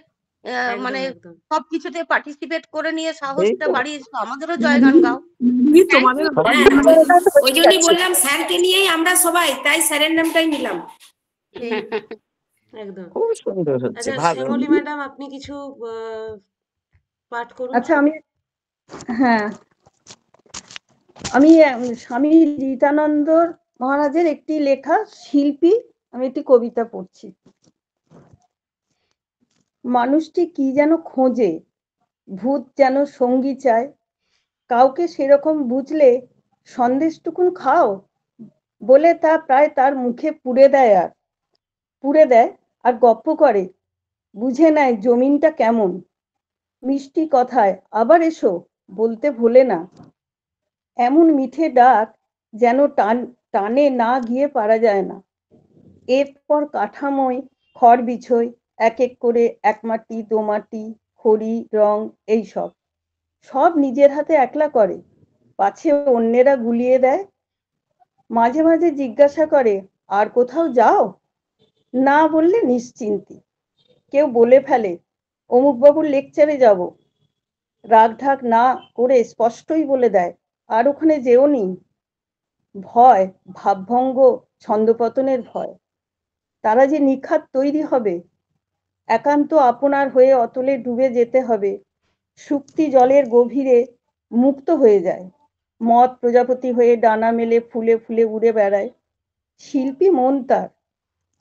মানে সবকিছুতে পার্টিসিপেট করে নিয়ে সাহসটা বাড়িয়েছো, আমাদেরও জয়গান গাও। ওই জন্যই বললাম স্যারকে নিয়েই আমরা সবাই, তাই স্যারের নামটাই নিলাম। একদম খুব সুন্দর হচ্ছে, আচ্ছা ভালো। শ্যামলী ম্যাডাম, আপনি কিছু পাঠ করুন। আচ্ছা আমি স্বামী রীতানন্দ মহারাজের একটি লেখা শিল্পী, আমি একটি কবিতা পড়ছি। মানুষটি কি যেন খোঁজে, ভূত যেন সঙ্গী চায়, কাউকে সেরকম বুঝলে সন্দেশটুকুন খাও, বলে তা প্রায় তার মুখে পুড়ে দেয়। আর পুড়ে দেয় আর গপ্প করে, বুঝে নেয় জমিনটা কেমন। মিষ্টি কথায় আবার এসো বলতে ভোলে না, এমন মিঠে ডাক যেন টানে না গিয়ে পারা যায় না। এরপর কাঠামোয় খড় বিছোয়, এক এক করে এক মাটি দো মাটি খড়ি রং এইসব সব নিজের হাতে একলা করে, পাছে অন্যেরা গুলিয়ে দেয়। মাঝে মাঝে জিজ্ঞাসা করে, আর কোথাও যাও? না বললে নিশ্চিন্তি। কেউ বলে ফেলে, অমুক বাবুর লেকচারে যাব। রাগ ঢাক না করে স্পষ্টই বলে দেয়, আর ওখানে যেও নি। ভয়, ভাবভঙ্গ, ছন্দপতনের ভয়। তারা যে নিখাত তৈরি হবে, একান্ত আপনার হয়ে অতলে ডুবে যেতে হবে, শুক্তি জলের গভীরে মুক্ত হয়ে যায়। মদ প্রজাপতি হয়ে ডানা মেলে ফুলে ফুলে উড়ে বেড়ায়। শিল্পী মন তার,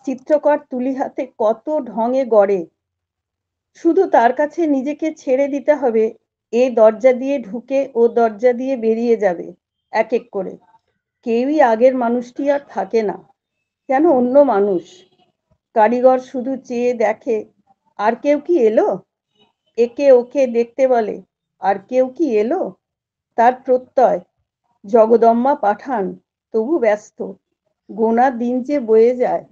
চিত্রকর তুলি হাতে কত ঢঙে গড়ে। শুধু তার কাছে নিজেকে ছেড়ে দিতে হবে, এ দরজা দিয়ে ঢুকে ও দরজা দিয়ে বেরিয়ে যাবে এক এক করে। কেউই আগের মানুষটি আর থাকে না, যেন অন্য মানুষ। কারিগর শুধু চেয়ে দেখে, আর কেউ কি এলো? একে ওকে দেখতে বলে, আর কেউ কি এলো? তার প্রত্যয়, জগদম্মা পাঠান, তবু ব্যস্ত, গোনা দিন যে বয়ে যায়।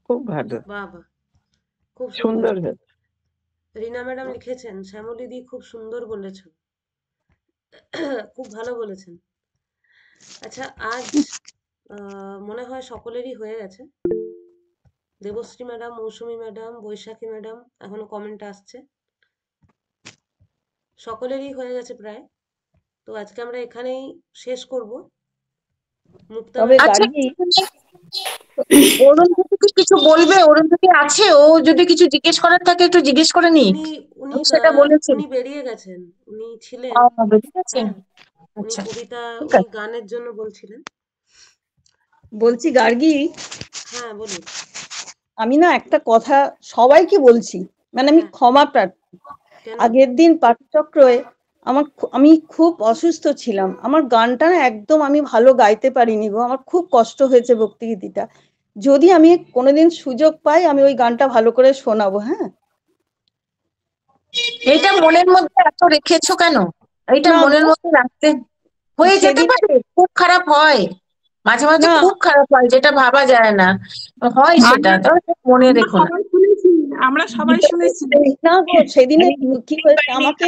খুব ভালো, বাবা, খুব সুন্দর সুন্দর। হয়েছে। রিনা ম্যাডাম লিখেছেন, শ্যামলী দি খুব সুন্দর বলেছো, খুব ভালো বলেছেন। আচ্ছা, আজ মনে হয় সকলেরই হয়ে গেছে। দেবশ্রী ম্যাডাম, মৌসুমী ম্যাডাম, বৈশাখী ম্যাডাম, এখনো কমেন্ট আসছে। সকলেরই হয়ে গেছে প্রায়। তো আজকে আমরা এখানেই শেষ করব। আচ্ছা, অরুন্ধতী কিছু বলবে? অরুন্ধতী আছে, ও যদি কিছু জিজ্ঞেস করার থাকে একটু জিজ্ঞেস করে নি। উনি সেটা বলেছেন। উনি বেরিয়ে গেছেন, উনি ছিলেন। বেরিয়ে গেছেন? হ্যাঁ, উনি কবিতা, ঠিক উনি আছে। গানের জন্য বলছিলেন। বলছি গার্গী, হ্যাঁ বলুন। আমি না একটা কথা সবাইকে বলছি, মানে আমি ক্ষমা প্রার্থী। আগের দিন পাঠচক্রে আমি খুব অসুস্থ ছিলাম, আমার গানটা না একদম আমি ভালো গাইতে পারিনি গো, আমার খুব কষ্ট হয়েছে ভক্তিগীতিটা। যদি আমি কোনোদিন সুযোগ পাই আমি ওই গানটা ভালো করে শোনাবো। হ্যাঁ, এটা মনের মধ্যে এত রেখেছো কেন? এটা মনের মধ্যে রাখতে হয়ে যেতে পারে, খুব খারাপ হয় মাঝে মাঝে, খুব খারাপ হয়, যেটা ভাবা যায় না হয় সেটা, মনে রেখো না। আমরা সবাই শুনেছি। না গো, সেদিনে কি হয়েছে আমাকে